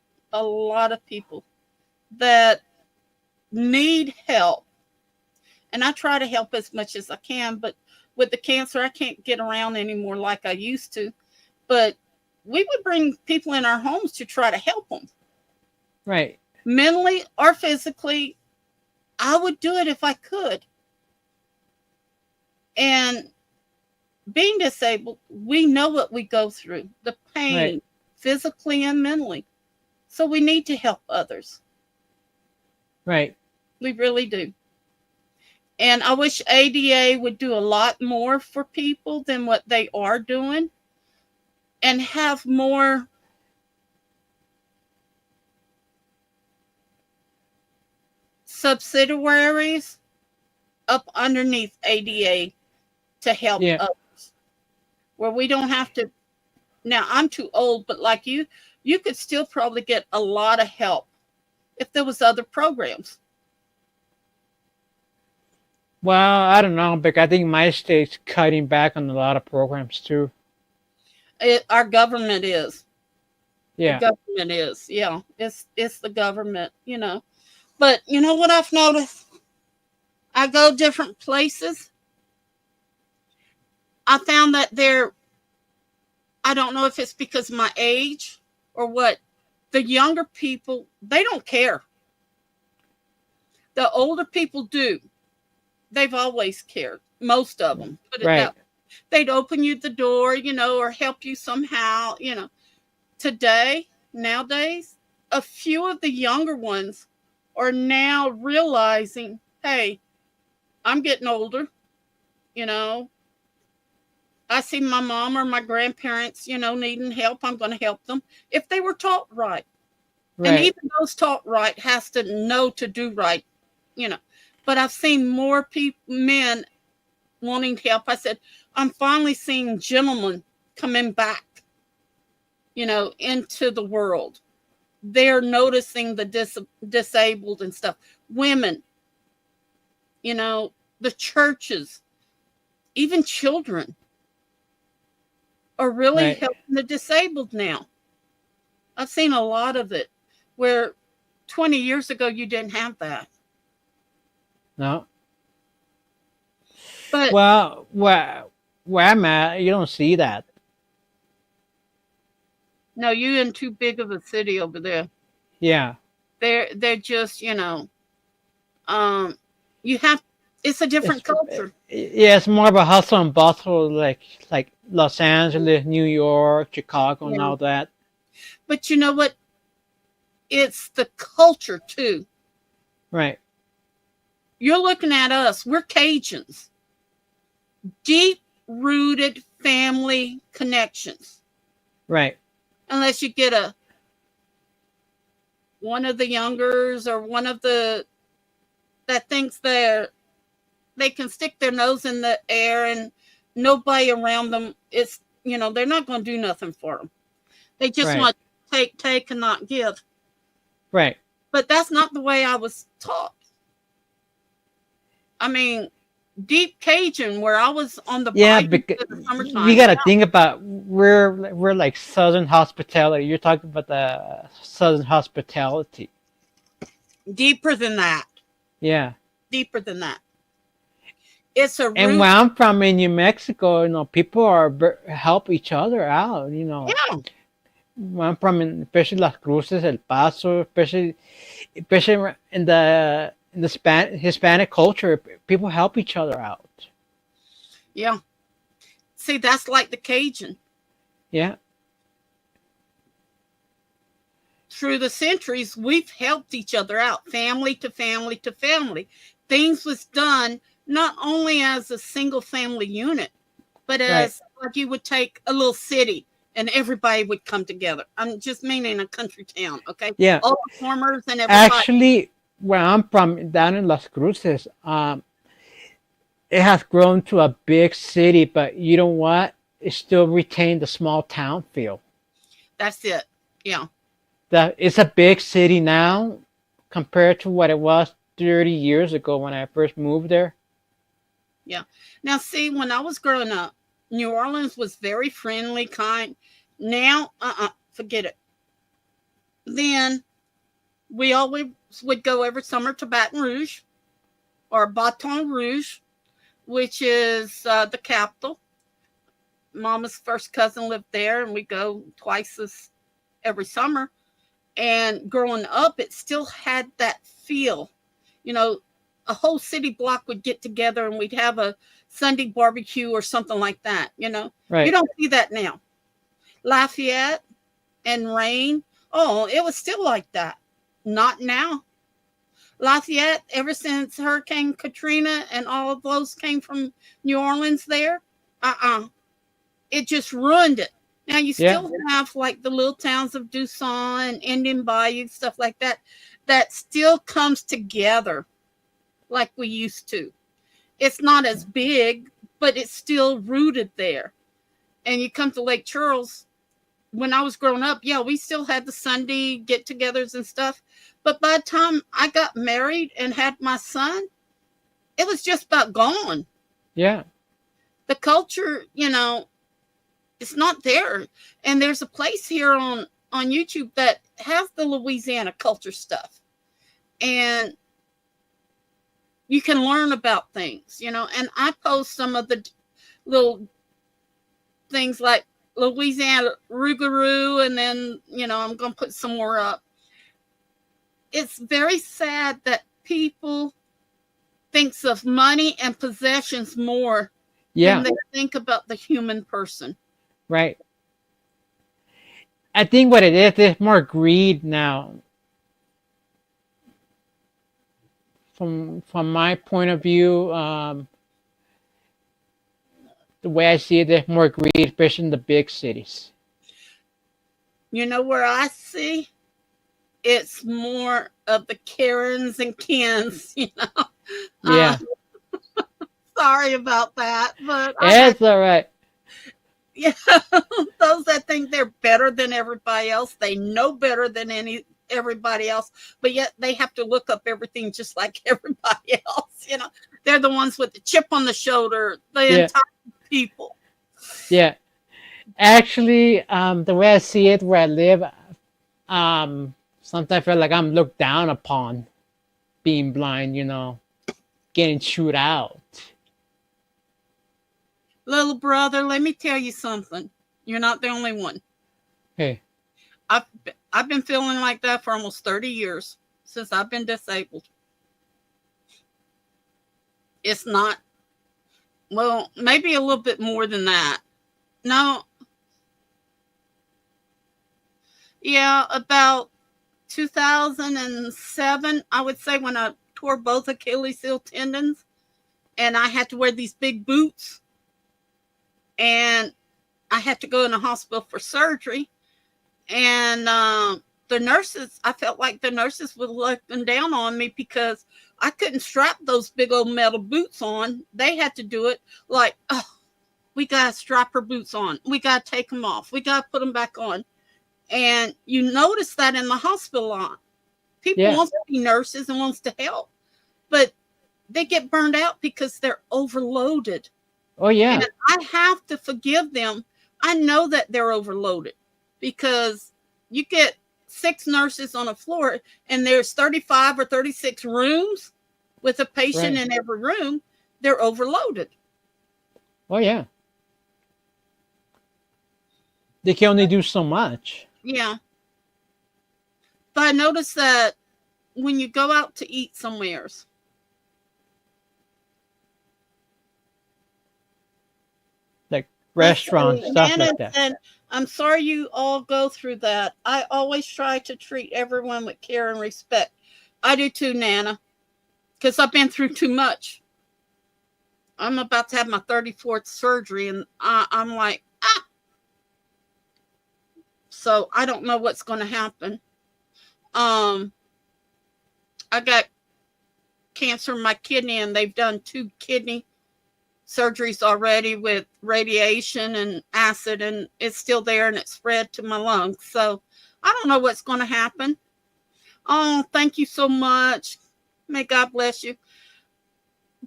that need help. And I try to help as much as I can, but with the cancer, I can't get around anymore like I used to. But we would bring people in our homes to try to help them. Right. Mentally or physically, I would do it if I could. And being disabled, we know what we go through, the pain, Right. physically and mentally. So we need to help others. Right. We really do. And I wish ADA would do a lot more for people than what they are doing. and have more subsidiaries up underneath ADA to help Yeah. others, where we don't have to. Now, I'm too old, but like you could still probably get a lot of help if there was other programs. Well, I don't know, but I think my state's cutting back on a lot of programs too. Our government is. The Yeah. government is. Yeah, it's the government, you know. But you know what I've noticed? I go different places. I found that I don't know if it's because of my age or what, the younger people, they don't care. The older people do. They've always cared. Most of them, put it Right. that way. They'd open you the door, you know, or help you somehow, you know. Today, nowadays, a few of the younger ones are now realizing, hey, I'm getting older, you know. I see my mom or my grandparents, you know, needing help. I'm going to help them if they were taught right. And Right. even those taught right has to know to do right, you know. But I've seen more men wanting help. I said, I'm finally seeing gentlemen coming back, you know, into the world. They're noticing the disabled and stuff. Women, you know, the churches, even children are really Right. helping the disabled now. I've seen a lot of it where 20 years ago you didn't have that. No. But Well, where I'm at, you don't see that. no, you in too big of a city over there. Yeah. They're just, you know, um you have, it's a It's different culture. yeah, it's more of a hustle and bustle, like Los Angeles, New York, Chicago, and Yeah. all that. But you know what? It's the culture too. Right. You're looking at us. We're Cajuns. Deep rooted family connections. Right. Unless you get a one of the youngers or one of the that thinks they can stick their nose in the air and nobody around them is, you know, they're not going to do nothing for them. They just Right. want to take and not give. Right. But that's not the way I was taught. I mean, deep Cajun, where I was on the Yeah, bayou because in the we summertime. got Yeah, to think about we're like Southern hospitality. You're talking about the Southern hospitality. deeper than that. Yeah. Deeper than that. It's a And root. where I'm from in New Mexico, people are help each other out. Yeah, Where I'm from, especially Las Cruces, El Paso, especially in the Hispanic culture, people help each other out. yeah. See, that's like the Cajun. Yeah. Through the centuries, we've helped each other out, family to family to family. Things was done not only as a single family unit, but Right. as like you would take a little city and everybody would come together. I'm just meaning a country town, okay? Yeah. All the farmers and everybody. Actually, where I'm from, down in Las Cruces, it has grown to a big city, but you know what? It still retained the small town feel. That's it. Yeah. That it's a big city now compared to what it was 30 years ago when I first moved there. Yeah. Now, see, when I was growing up, New Orleans was very friendly, kind. Now, forget it. Then we always would go every summer to Baton Rouge or Baton Rouge, which is the capital. Mama's first cousin lived there, and we go twice every summer. And growing up, it still had that feel. You know, a whole city block would get together and we'd have a Sunday barbecue or something like that. You know, you Right. don't see that now. Lafayette and Rain, oh, it was still like that. Not now. Lafayette, ever since Hurricane Katrina and all of those came from New Orleans there, uh-uh. It just ruined it. Now you Yeah. still have like the little towns of Doosan and Indian Bayou, stuff like that, that still comes together like we used to. It's not as big, but it's still rooted there. And you come to Lake Charles, when I was growing up, yeah, we still had the Sunday get togethers and stuff. But by the time I got married and had my son, it was just about gone. Yeah. The culture, it's not there. And there's a place here on YouTube that has the Louisiana culture stuff. And you can learn about things, and I post some of the little things like Louisiana Rougarou, and then, I'm going to put some more up. It's very sad that people thinks of money and possessions more Yeah. than they think about the human person. Right. I think what it is, there's more greed now. From my point of view, the way I see it, there's more greed, especially in the big cities. You know where I see it's more of the Karens and Kens, Yeah. Sorry about that, but That's all right. yeah, those that think they're better than everybody else, they know better than everybody else, but yet they have to look up everything just like everybody else. They're the ones with the chip on the shoulder, the Yeah. entire people. Yeah. Actually, the way I see it where I live, sometimes I feel like I'm looked down upon being blind, getting chewed out. Little brother, let me tell you something. You're not the only one. Hey. I've been feeling like that for almost 30 years since I've been disabled. It's not, well, maybe a little bit more than that. No. Yeah, about 2007, I would say, when I tore both Achilles heel tendons and I had to wear these big boots and I had to go in the hospital for surgery. And the nurses, I felt like the nurses were looking down on me because I couldn't strap those big old metal boots on. They had to do it like, oh, we got to strap her boots on. We got to take them off. We got to put them back on. And you notice that in the hospital line. People want to be nurses and wants to help, but they get burned out because they're overloaded. Oh, yeah. And I have to forgive them. I know that they're overloaded because you get 6 nurses on a floor and there's 35 or 36 rooms with a patient in every room. They're overloaded. Oh, yeah. They can only do so much. Yeah. But I noticed that when you go out to eat somewheres, like restaurants, stuff like that. And I'm sorry you all go through that. I always try to treat everyone with care and respect. I do too, Nana, because I've been through too much. I'm about to have my 34th surgery, and I'm like, ah. So I don't know what's going to happen. I got cancer in my kidney, and they've done 2 kidney surgeries already with radiation and acid, and it's still there and it spread to my lungs. So I don't know what's going to happen. Oh, thank you so much. May God bless you.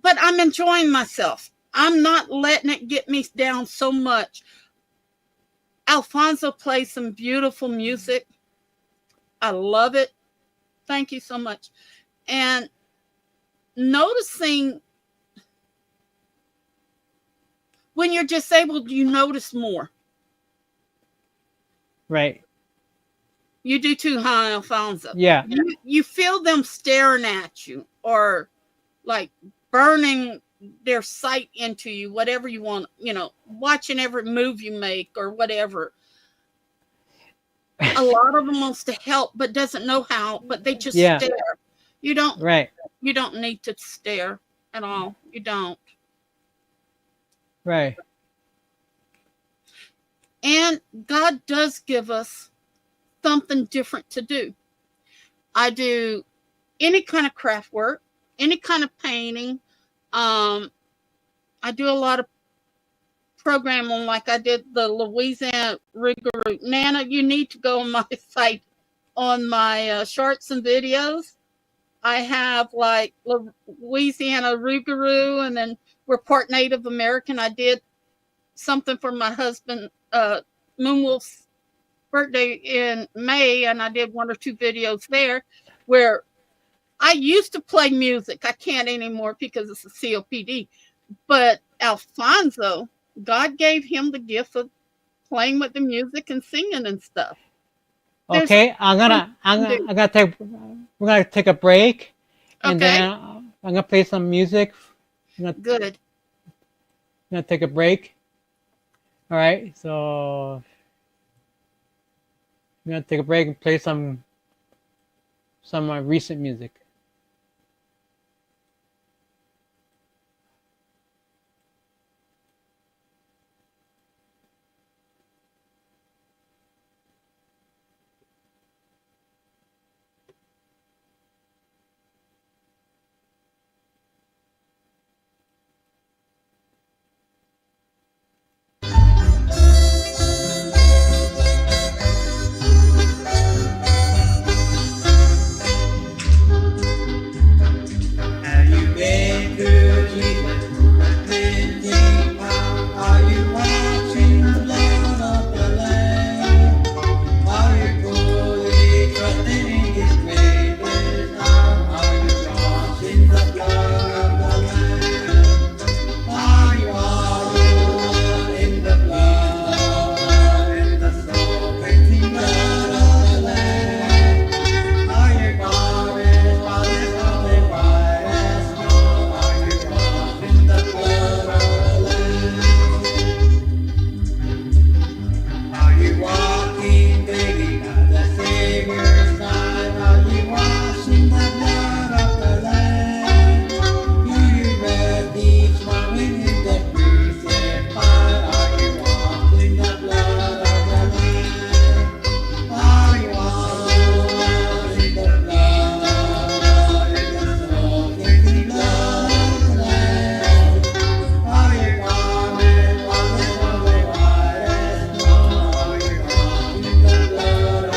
But I'm enjoying myself. I'm not letting it get me down so much. Alfonso plays some beautiful music. I love it. Thank you so much. And noticing, when you're disabled, you notice more. Right. You do too, huh, Alfonso? Yeah. You feel them staring at you or like burning their sight into you, whatever you want, watching every move you make or whatever. A lot of them wants to help but doesn't know how, but they just stare. You don't need to stare at all. You don't. Right. And God does give us something different to do. I do any kind of craft work, any kind of painting. I do a lot of programming, like I did the Louisiana Rougarou. Nana, you need to go on my site on my shorts and videos. I have like Louisiana Rougarou, and then we're part Native American. I did something for my husband, Moonwolf's birthday in May, and I did 1 or 2 videos there where I used to play music. I can't anymore because it's a COPD. But Alfonso, God gave him the gift of playing with the music and singing and stuff. There's Okay, we're gonna take a break, and okay, then I'm gonna play some music. good. I'm gonna take a break. All right, so I'm gonna take a break and play some recent music. Have you been through Jesus? Thinking, are you watching the blood of the Lamb? Are you fully trusting in His greatest arm? Are you watching the blood of the Lamb? Are you all in the blood, in the soul-cleansing blood of the Lamb? Are you garments spotless, only white as snow? Are you washed in the blood of the Lamb? Are you walking daily at the Savior's side? Are you washed in the blood of the Lamb? Do you rest each moment in the crucified? Are you washed in the blood of the Lamb? Are you washed in the blood, in the soul-cleansing blood of the Lamb? Are you garments spotless, only white as snow? Are you washed in the blood of the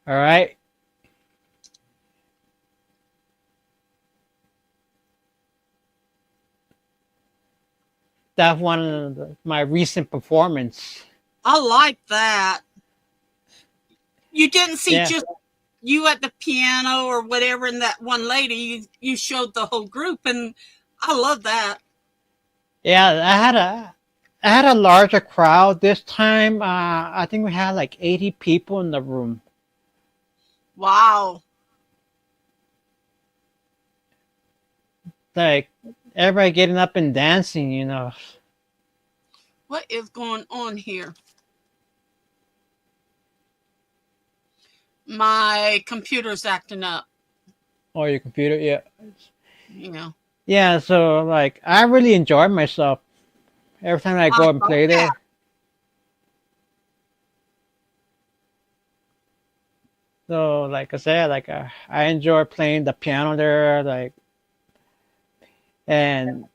All right. That's one of my recent performance. I like that. You didn't see Yeah. just you at the piano or whatever, and that one lady. You showed the whole group, and I love that. Yeah, I had a larger crowd this time. I think we had like 80 people in the room. Wow. Like everybody getting up and dancing, you know. What is going on here? My computer's acting up. Oh, your computer, yeah. You know. Yeah, so like I really enjoyed myself every time I go and play there. Yeah. So like I said, like I enjoy playing the piano there, like, and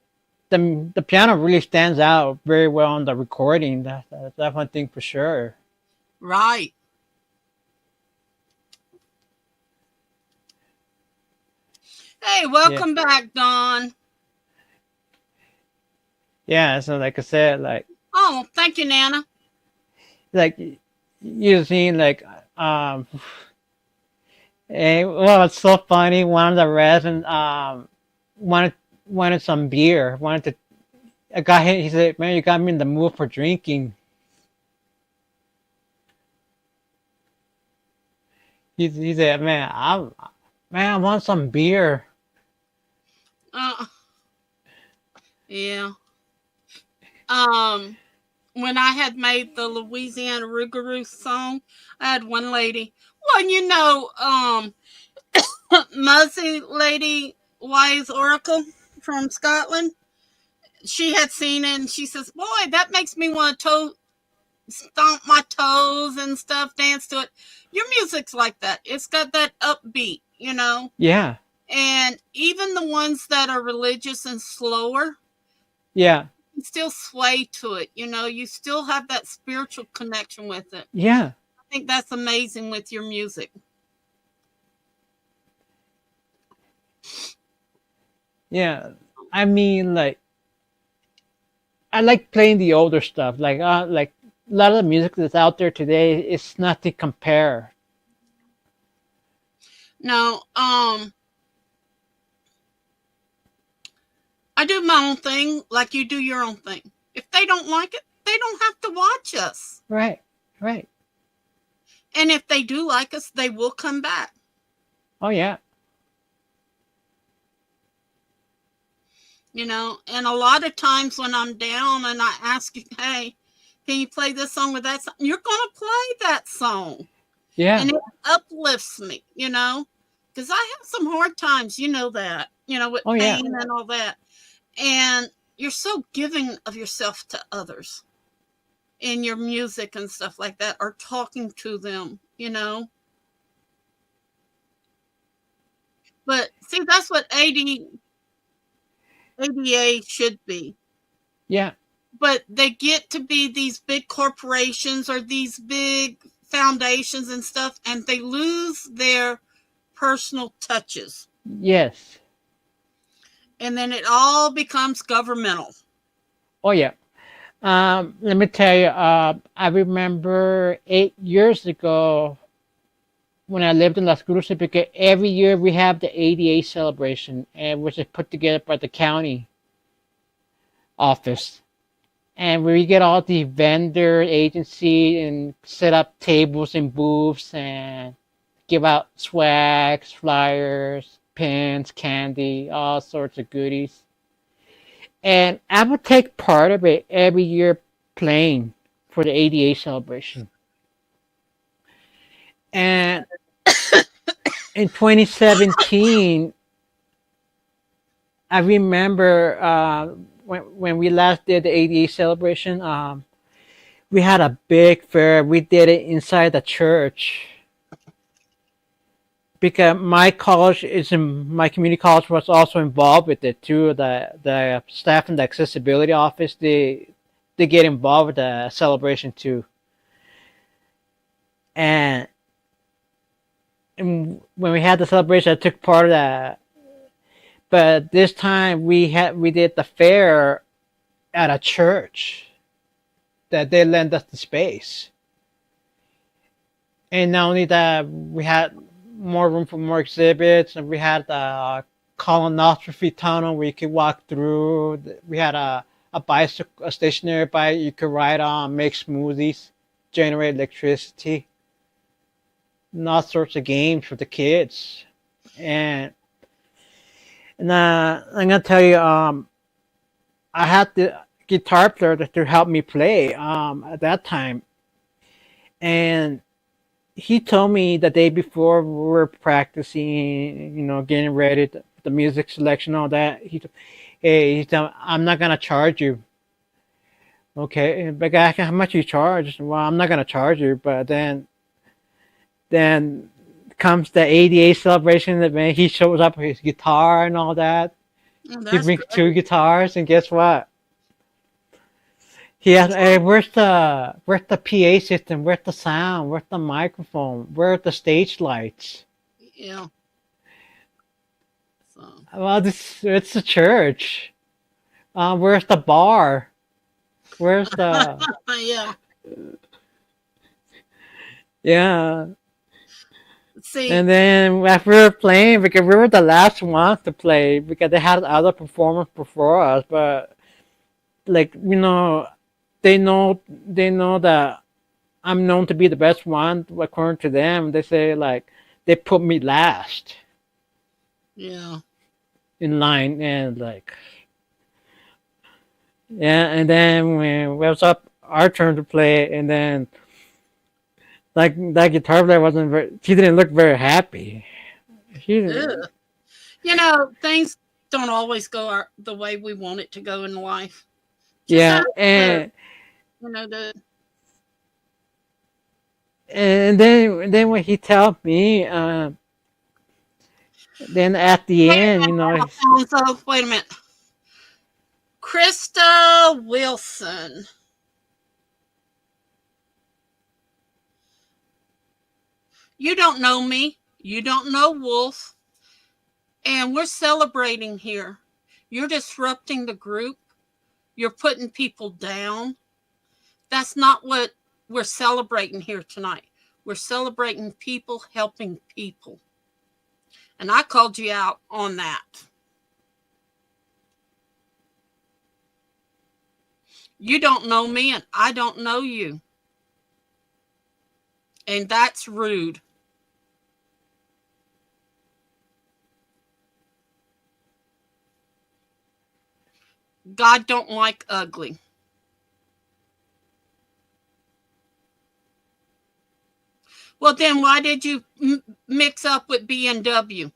the piano really stands out very well on the recording. That's one thing for sure. Right. Hey, Yeah, welcome back, Don. yeah. So like I said, Oh, thank you, Nana. like you seen um well, it's so funny. One of the residents wanted wanted some beer. Wanted to. A guy he said, "Man, you got me in the mood for drinking." He said, "Man, I want some beer." Uh, yeah. Um, when I had made the Louisiana Rougarou song, I had one lady. Well, Muzzy Lady Wise Oracle from Scotland. She had seen it and she says, "Boy, that makes me want to stomp my toes and stuff, dance to it." Your music's like that. It's got that upbeat, Yeah, and even the ones that are religious and slower, yeah, you still sway to it. You still have that spiritual connection with it. yeah, I think that's amazing with your music. yeah. I mean, I like playing the older stuff. Like a lot of the music that's out there today is not to compare. No, I do my own thing like you do your own thing. If they don't like it, they don't have to watch us. Right, right. And if they do like us, they will come back. Oh yeah, And a lot of times when I'm down and I ask you, hey, can you play this song with that song? You're going to play that song. yeah. And it uplifts me, because I have some hard times, that, with Oh yeah, pain and all that. And you're so giving of yourself to others in your music and stuff like that, or talking to them, But see, that's what ADA should be. yeah, But they get to be these big corporations or these big foundations and stuff, and they lose their personal touches. yes. And then it all becomes governmental. Oh yeah. Let me tell you. I remember 8 years ago when I lived in Las Cruces, because every year we have the ADA celebration, and which is put together by the county office, and we get all the vendor agency and set up tables and booths and give out swags, flyers, pins, candy, all sorts of goodies. And I would take part of it every year playing for the ADA celebration. And in 2017, I remember when we last did the ADA celebration, we had a big fair. We did it inside the church because my community college was also involved with it too. The staff in the accessibility office, they get involved with the celebration too. And when we had the celebration, I took part of that. But this time we did the fair at a church that they lent us the space. And not only that, we had more room for more exhibits, and we had the colonoscopy tunnel where you could walk through. We had a bicycle, a stationary bike you could ride on, make smoothies, generate electricity, and all sorts of games for the kids. And I'm gonna tell you, I had the guitar player to help me play at that time, and he told me the day before we were practicing, getting ready, the music selection, all that. Hey, he told me, I'm not gonna charge you. Okay, but I how much you charge? Well, I'm not gonna charge you, but then comes the ADA celebration event. He shows up with his guitar and all that. Oh, He that's brings great. 2 guitars, and guess what? He has, hey, where's the PA system? Where's the sound? Where's the microphone? Where are the stage lights? Yeah. So Well, it's a church. Where's the bar? Where's the yeah. yeah? See, And then after we were playing, because we were the last ones to play, because they had other performers before us, but like they know that I'm known to be the best one according to them. They say like they put me last yeah. in line, and like yeah, and then when it was up our turn to play, and then like that guitar player wasn't very, she didn't look very happy. She didn't, Ugh. Things don't always go the way we want it to go in life. Just yeah, ask the, and the then when he told me, then at the wait a end, minute, Alfonso, wait a minute. Krista Wilson. You don't know me. You don't know Wolf. And we're celebrating here. You're disrupting the group. You're putting people down. That's not what we're celebrating here tonight. We're celebrating people helping people. And I called you out on that. You don't know me and I don't know you. And that's rude. God don't like ugly. Well, then why did you mix up with B&W?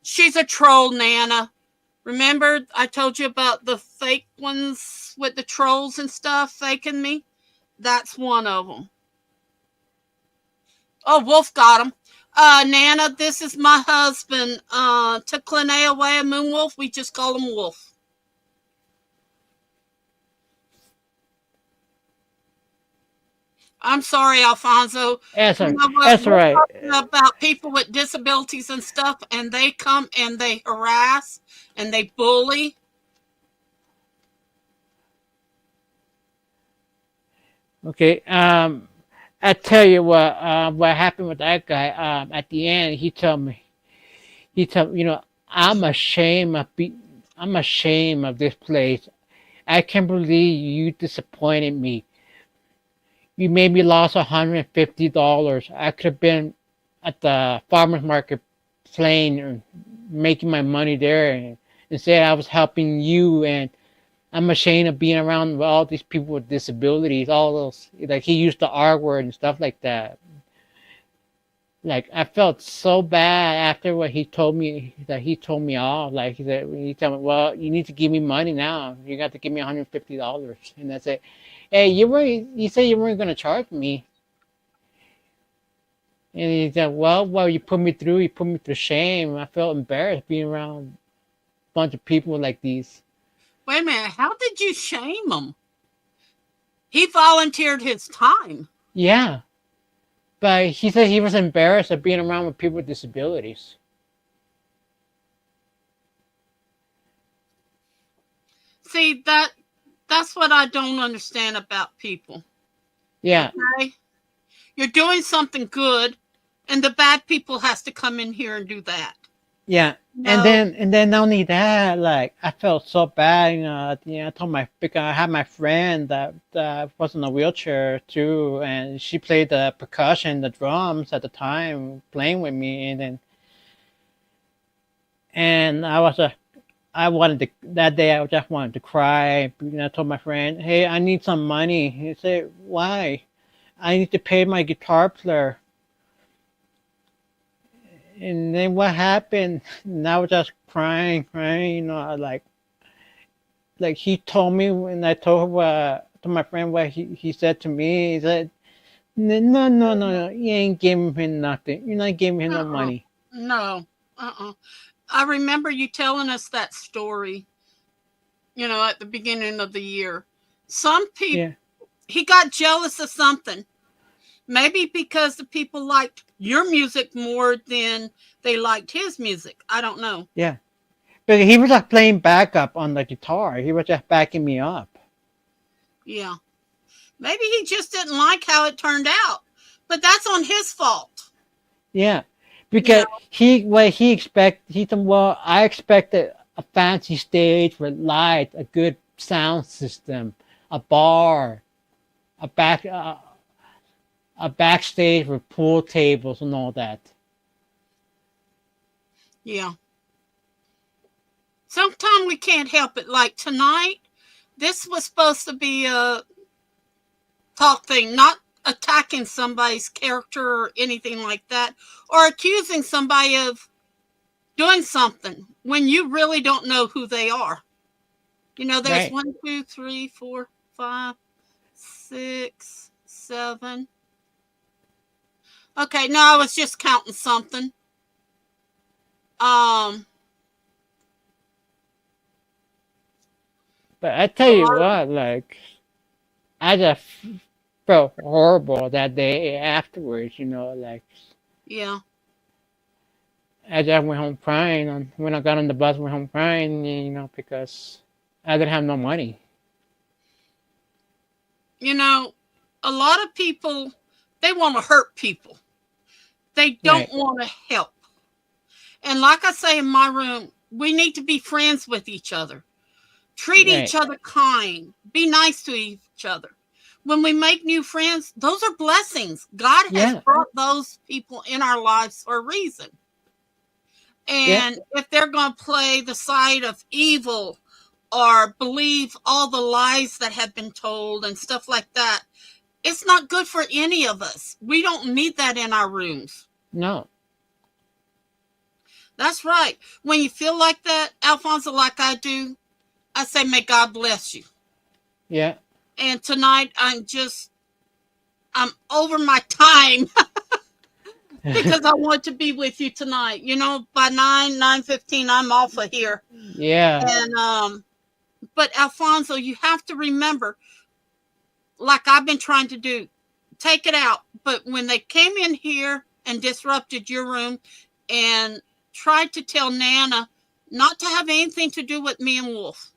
She's a troll, Nana. Remember I told you about the fake ones with the trolls and stuff faking me? That's one of them. Oh, Wolf got him. Nana, this is my husband. Took Linnea away, a Moonwolf. We just call him Wolf. I'm sorry, Alfonso. that's You all, know what? that's We're right. talking about people with disabilities and stuff, and they come and they harass and they bully. Okay. I tell you what happened with that guy. At the end, he told me, I'm ashamed of this place. I can't believe you disappointed me. You made me lost $150. I could have been at the farmers market playing or making my money there, and instead I was helping you, and I'm ashamed of being around all these people with disabilities, all those, like he used the R word and stuff like that. Like I felt so bad after what he told me, that he told me off. Like he told me, well, you need to give me money now. You got to give me $150, and I said, hey, you said you weren't gonna charge me. And he said, well, you put me through shame. I felt embarrassed being around a bunch of people like these. Wait a minute. How did you shame him? He volunteered his time. Yeah. But he said he was embarrassed of being around with people with disabilities. See, that's what I don't understand about people. Yeah. Okay? You're doing something good, and the bad people has to come in here and do that. Yeah. No. And then not only that, like I felt so bad, I told because I had my friend that was in a wheelchair too, and she played the percussion, the drums at the time, playing with me, and I wanted to, that day I just wanted to cry. I told my friend, hey, I need some money. He said, why? I need to pay my guitar player. And then what happened? And I was just crying, like he told me, when I told to my friend what he said to me. He said, no, you ain't giving him nothing. You're not giving him no money. No. Uh-uh. I remember you telling us that story, at the beginning of the year. Some people, Yeah, he got jealous of something. Maybe because the people liked your music more than they liked his music. I don't know. yeah. But he was just playing backup on the guitar. He was just backing me up. Yeah. Maybe he just didn't like how it turned out. But that's on his fault. Yeah, You know, because he said, well, I expected a fancy stage with lights, a good sound system, a bar, a a backstage with pool tables and all that. yeah. Sometimes we can't help it. Like tonight, this was supposed to be a talk thing, not attacking somebody's character or anything like that, or accusing somebody of doing something when you really don't know who they are. There's Right. 1, 2, 3, 4, 5, 6, 7. Okay, no, I was just counting something. Um, But I tell you what, like, I just felt horrible that day afterwards, like, yeah, I just went home crying. And when I got on the bus, I went home crying, because I didn't have no money. a lot of people, they want to hurt people. They don't Right, want to help. And like I say in my room, we need to be friends with each other. Treat each right. other kind. Be nice to each other. When we make new friends, those are blessings. God has Yeah, brought those people in our lives for a reason. yeah, And if they're going to play the side of evil or believe all the lies that have been told and stuff like that, it's not good for any of us. We don't need that in our rooms. no, That's right. When you feel like that, Alfonso, like I do, I say, may God bless you. yeah. And tonight, I'm over my time because I want to be with you tonight. By 9:15, I'm off of here. Yeah, And, but Alfonso, you have to remember, like I've been trying to do, take it out. But when they came in here and disrupted your room and tried to tell Nana not to have anything to do with me and Wolf,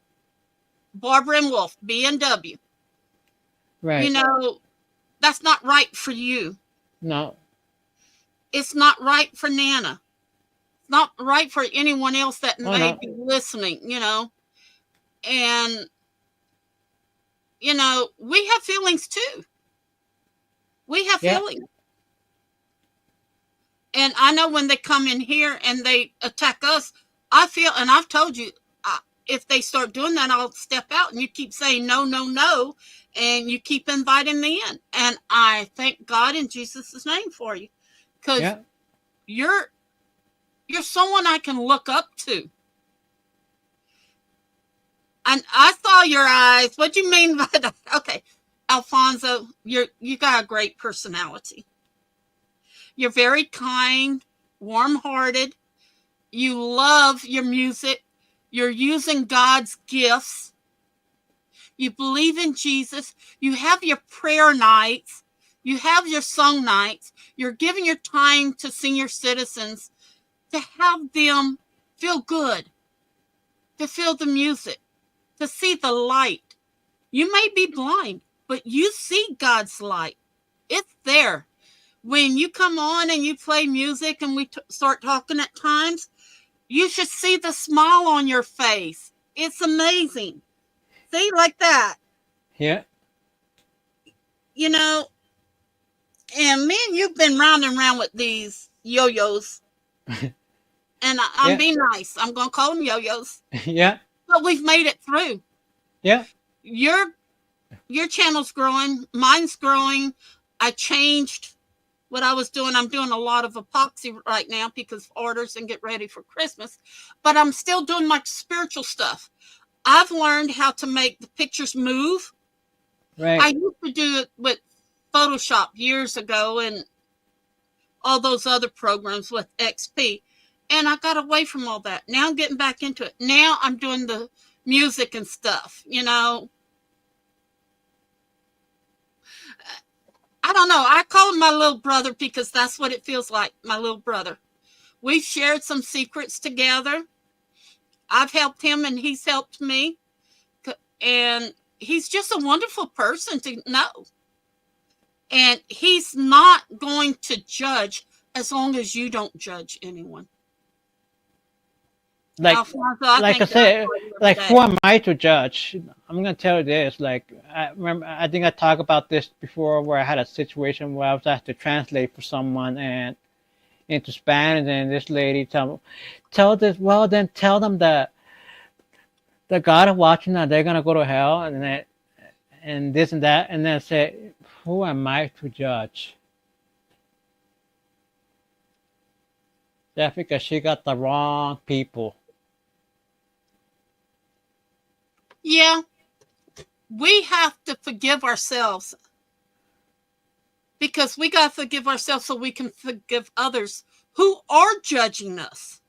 Barbara and Wolf, B&W, right. that's not right for you. No, It's not right for Nana. It's not right for anyone else that oh may no, be listening. And, we have feelings too. We have yeah, feelings. And I know when they come in here and they attack us, I feel, and I've told you, if they start doing that, I'll step out. And you keep saying no, no, no, and you keep inviting me in. And I thank God in Jesus' name for you, because yeah, you're someone I can look up to. And I saw your eyes. What do you mean by that? Okay, Alfonso, you got a great personality. You're very kind, warm-hearted. You love your music. You're using God's gifts. You believe in Jesus. You have your prayer nights. You have your song nights. You're giving your time to senior citizens to have them feel good, to feel the music, to see the light. You may be blind, but you see God's light. It's there. When you come on and you play music and we start talking at times, you should see the smile on your face. It's amazing. See, like that. yeah, You know, and me and you've been round and round with these yo-yos. And I'm yeah, being nice. I'm going to call them yo-yos. yeah, But we've made it through. yeah, Your channel's growing. Mine's growing. I changed what I was doing. I'm doing a lot of epoxy right now because orders and get ready for Christmas. But I'm still doing my spiritual stuff. I've learned how to make the pictures move. I right. used to do it with Photoshop years ago, and all those other programs with XP. And I got away from all that. Now I'm getting back into it. Now I'm doing the music and stuff, you know. I don't know. I call him my little brother because that's what it feels like, my little brother. We've shared some secrets together. I've helped him and he's helped me. And he's just a wonderful person to know. And he's not going to judge as long as you don't judge anyone. Like, Alfonso, like I said, like who am I to judge? I'm gonna tell you this. Like, I remember, I think I talked about this before, where I had a situation where I was asked to translate for someone and into Spanish, and this lady tell them that the God is watching and they're gonna go to hell, and this and that, and then I said, who am I to judge? That's because she got the wrong people. Yeah, we have to forgive ourselves, because we got to forgive ourselves so we can forgive others who are judging us.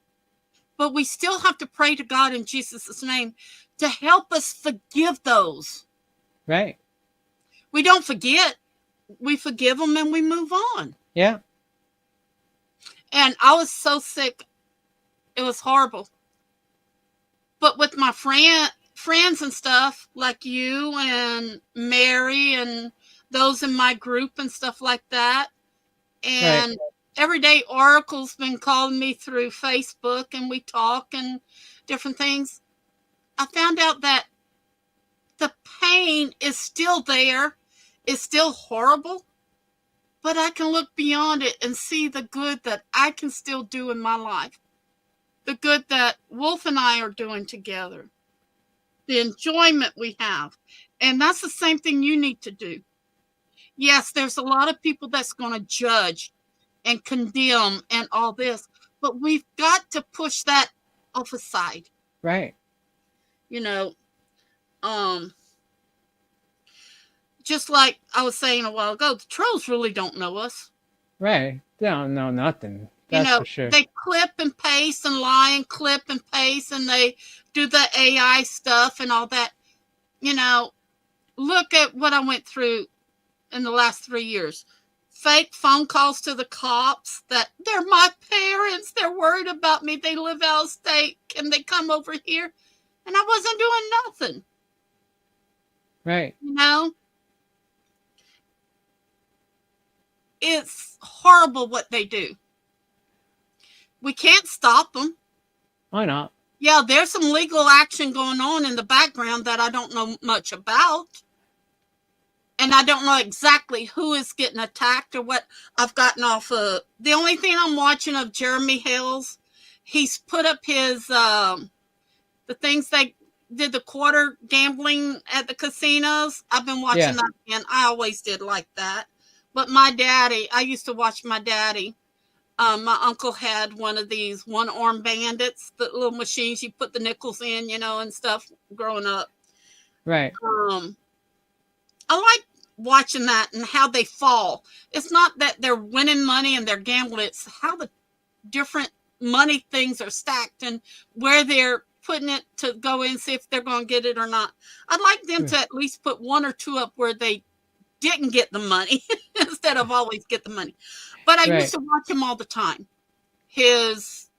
But we still have to pray to God in Jesus' name to help us forgive those. Right. We don't forget. We forgive them and we move on. Yeah. And I was so sick. It was horrible. But with my friends and stuff, like you and Mary and those in my group and stuff like that, and Right. Everyday Oracle's been calling me through Facebook, and we talk and different things. I found out that the pain is still there. It's still horrible, but I can look beyond it and see the good that I can still do in my life. The good that Wolf and I are doing together. The enjoyment we have. And that's the same thing you need to do. Yes, there's a lot of people that's going to judge and condemn and all this, but we've got to push that off aside. Right. You know, just like I was saying a while ago, the trolls really don't know us. Right. They don't know nothing. That's for sure. They clip and paste and lie and clip and paste, and they do the AI stuff and all that. You know, look at what I went through in the last 3 years. Fake phone calls to the cops that they're my parents. They're worried about me. They live out of state. Can they come over here? And I wasn't doing nothing. Right. You know? It's horrible what they do. We can't stop them. Why not? Yeah, there's some legal action going on in the background that I don't know much about. And I don't know exactly who is getting attacked or what. I've gotten off of. The only thing I'm watching of Jeremy Hales, he's put up his, the things they did, the quarter gambling at the casinos. I've been watching that again. I always did like that. But my daddy, I used to watch my daddy. My uncle had one of these one-arm bandits, the little machines you put the nickels in, you know, and stuff growing up. Right. I like watching that and how they fall. It's not that they're winning money and they're gambling. It's how the different money things are stacked and where they're putting it to go in, see if they're going to get it or not. I'd like them to at least put one or two up where they didn't get the money instead of always get the money. But I used to watch him all the time. His,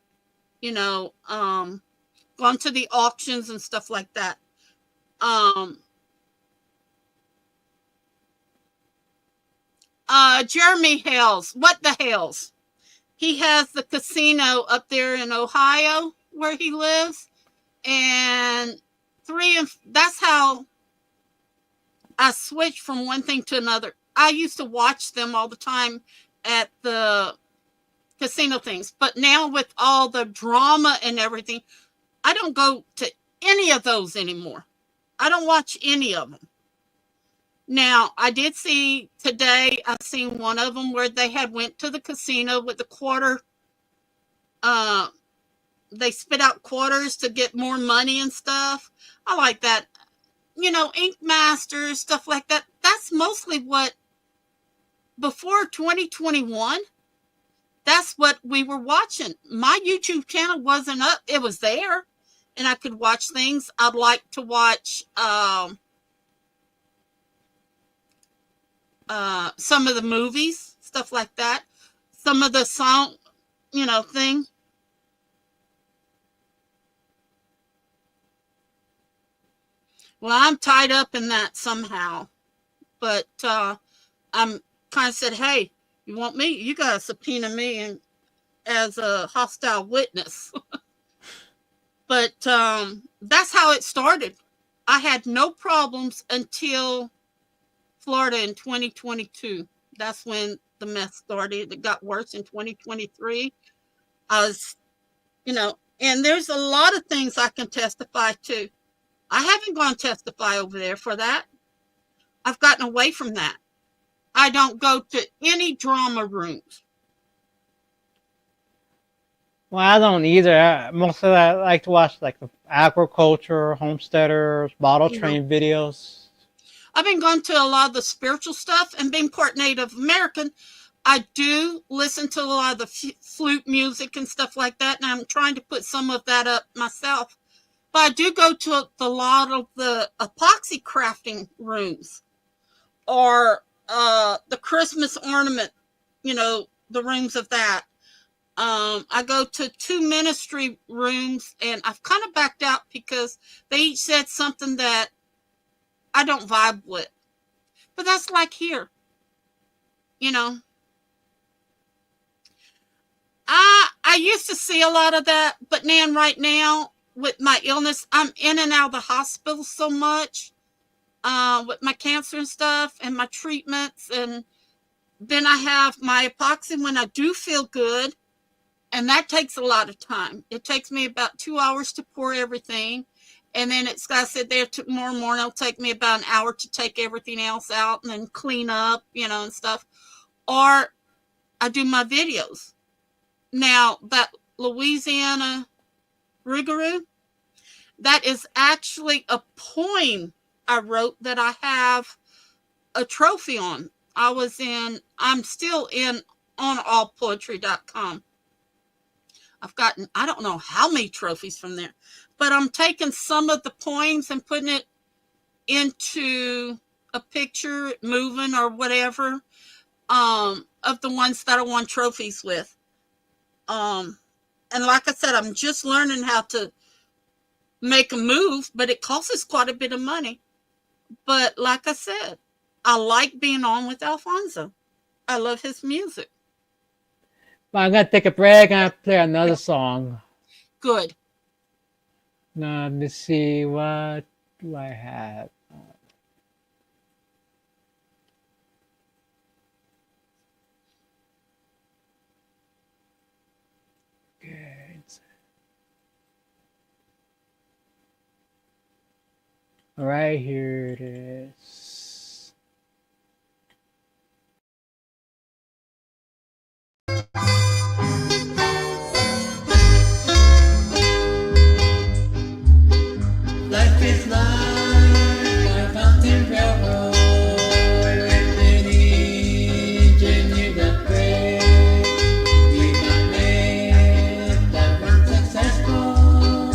you know, gone to the auctions and stuff like that. Jeremy Hales, what the Hales? He has the casino up there in Ohio where he lives, and that's how I switched from one thing to another. I used to watch them all the time at the casino things, but now with all the drama and everything, I don't go to any of those anymore. I don't watch any of them. Now, I did see today, I've seen one of them where they had went to the casino with the quarter. They spit out quarters to get more money and stuff. I like that. You know, Ink Masters, stuff like that. That's mostly what, before 2021, that's what we were watching. My YouTube channel wasn't up. It was there, and I could watch things. I'd like to watch some of the movies, stuff like that. Some of the song, thing. Well, I'm tied up in that somehow, but I'm kind of said, hey, you want me? You got to subpoena me and as a hostile witness. But that's how it started. I had no problems until Florida in 2022. That's when the mess started. It got worse in 2023. I was, and there's a lot of things I can testify to. I haven't gone testify over there for that. I've gotten away from that. I don't go to any drama rooms. Well, I don't either. Mostly I like to watch like the agriculture, homesteaders, bottle train videos. I've been going to a lot of the spiritual stuff, and being part Native American, I do listen to a lot of the flute music and stuff like that, and I'm trying to put some of that up myself. But I do go to a lot of the epoxy crafting rooms, or the Christmas ornament, the rooms of that. I go to 2 ministry rooms, and I've kind of backed out because they each said something that I don't vibe with. But that's like here, I used to see a lot of that, but now, right now, with my illness, I'm in and out of the hospital so much with my cancer and stuff and my treatments. And then I have my epoxy when I do feel good. And that takes a lot of time. It takes me about 2 hours to pour everything. And then it's got to sit there tomorrow morning. It'll take me about an hour to take everything else out and then clean up, and stuff. Or I do my videos. Now, that Louisiana Rougarou, that is actually a poem I wrote that I have a trophy on. I'm still on allpoetry.com. I've gotten, I don't know how many trophies from there, but I'm taking some of the poems and putting it into a picture, moving or whatever, of the ones that I won trophies with. And like I said, I'm just learning how to make a move, but it costs us quite a bit of money. But like I said, I like being on with Alfonso. I love his music. Well, I'm going to take a break and play another song. Good. Now, let me see, what do I have? Okay. All right, here it is. Life is like a mountain railroad with an engineer that breaks. We got men that run successful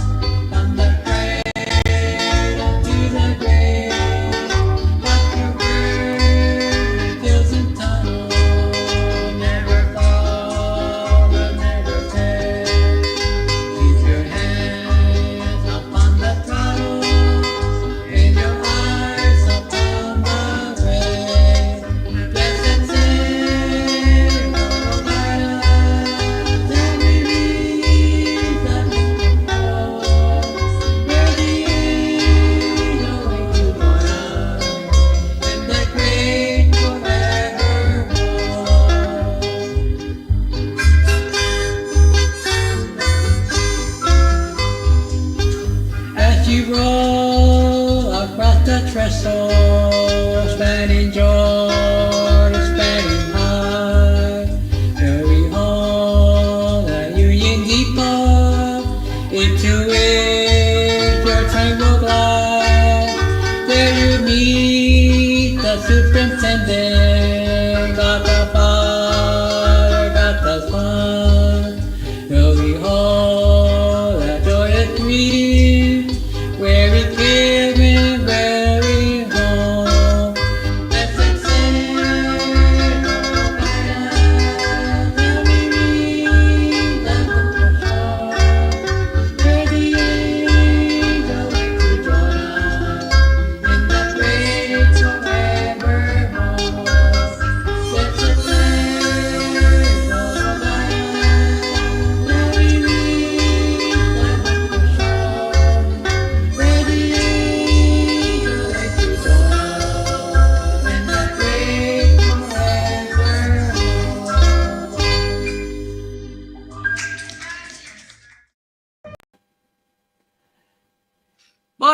from the cradle to the grave.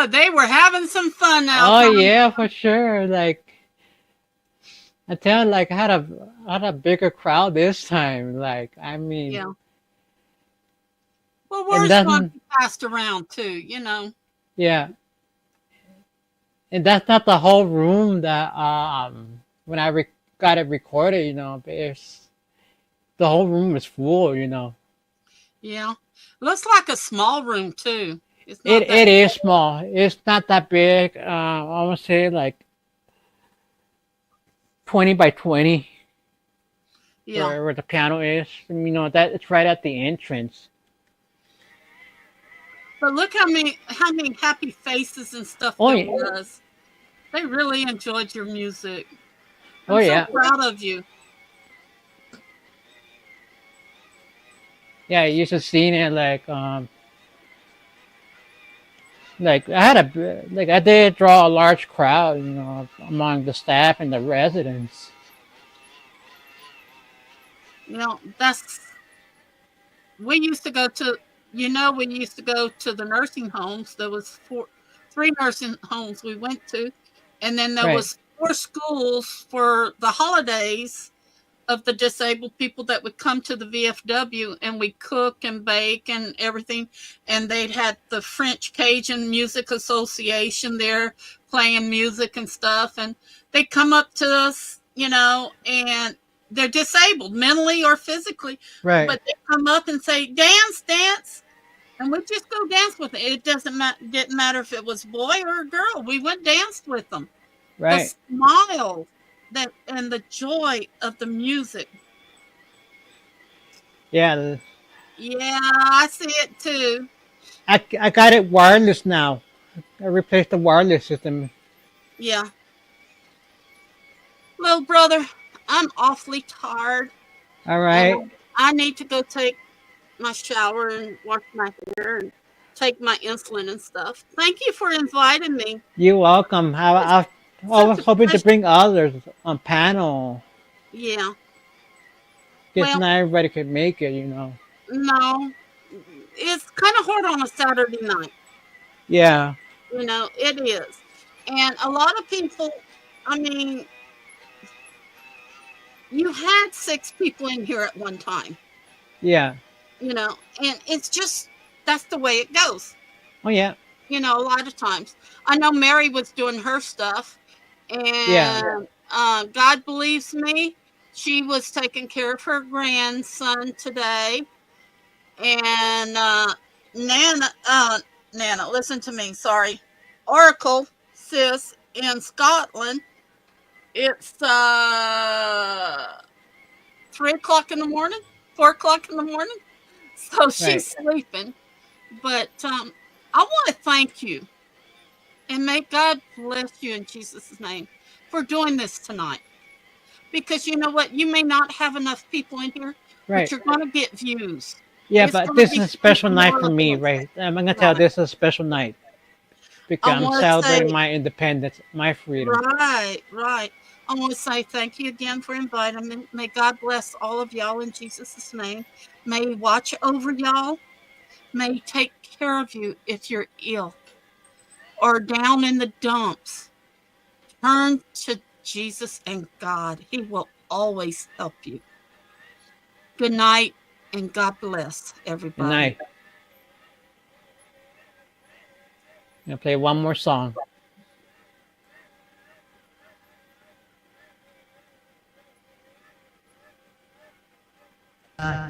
Oh, they were having some fun now. Oh Tom. yeah, for sure. Like I tell you, like I had a bigger crowd this time. Like I mean, Yeah. Well, and words that's want to be passed around too, you know. yeah, and that's not the whole room that when I got it recorded. But it's the whole room is full. Yeah. Looks like a small room too. It's It not that. it is small. It's not that big. I would say like 20 by 20 Yeah. where the piano is. That it's right at the entrance. But look how many happy faces and stuff Oh there yeah. was. They really enjoyed your music. Oh I'm so yeah. proud of you. Yeah, you should seen it like I did draw a large crowd, among the staff and the residents. You know, that's we used to go to we used to go to the nursing homes. There was three nursing homes we went to, and then there Right. was four schools for the holidays of the disabled people that would come to the VFW, and we cook and bake and everything. And they'd had the French Cajun Music Association there playing music and stuff, and they'd come up to us, and they're disabled mentally or physically, Right. but they come up and say, dance, and we just go dance with it. It didn't matter if it was boy or girl. We went danced with them. Right. The smile and the joy of the music. Yeah. Yeah, I see it too. I got it wireless now. I replaced the wireless system. Yeah. Well, brother, I'm awfully tired, All and right. I need to go take my shower and wash my hair and take my insulin and stuff. Thank you for inviting me. You're welcome. It's I such was a hoping to pleasure. bring others on panel. Yeah. Just Well, not everybody could make it. no, it's kind of hard on a Saturday night. Yeah. It is. And a lot of people, I mean, you had six people in here at one time, Yeah. and it's just that's the way it goes. Oh yeah. A lot of times. I know Mary was doing her stuff, Yeah. and God believes me, she was taking care of her grandson today. And Nana, listen to me. Sorry, Oracle, sis, in Scotland. It's 3 o'clock in the morning, 4 o'clock in the morning. So Right. she's sleeping. But I want to thank you, and may God bless you in Jesus' name for doing this tonight. Because you know what? You may not have enough people in here, but Right. you're going to get views. Yeah, It's but going to this be is a special people night more for me, looking. right? I'm gonna tell you, Right. this is a special night because I I'm want to celebrating say, my independence, my freedom. right. I want to say thank you again for inviting me. May God bless all of y'all in Jesus' name. May He watch over y'all. May He take care of you if you're ill or down in the dumps. Turn to Jesus and God. He will always help you. Good night, and God bless Good everybody. night. I'm gonna play one more song. I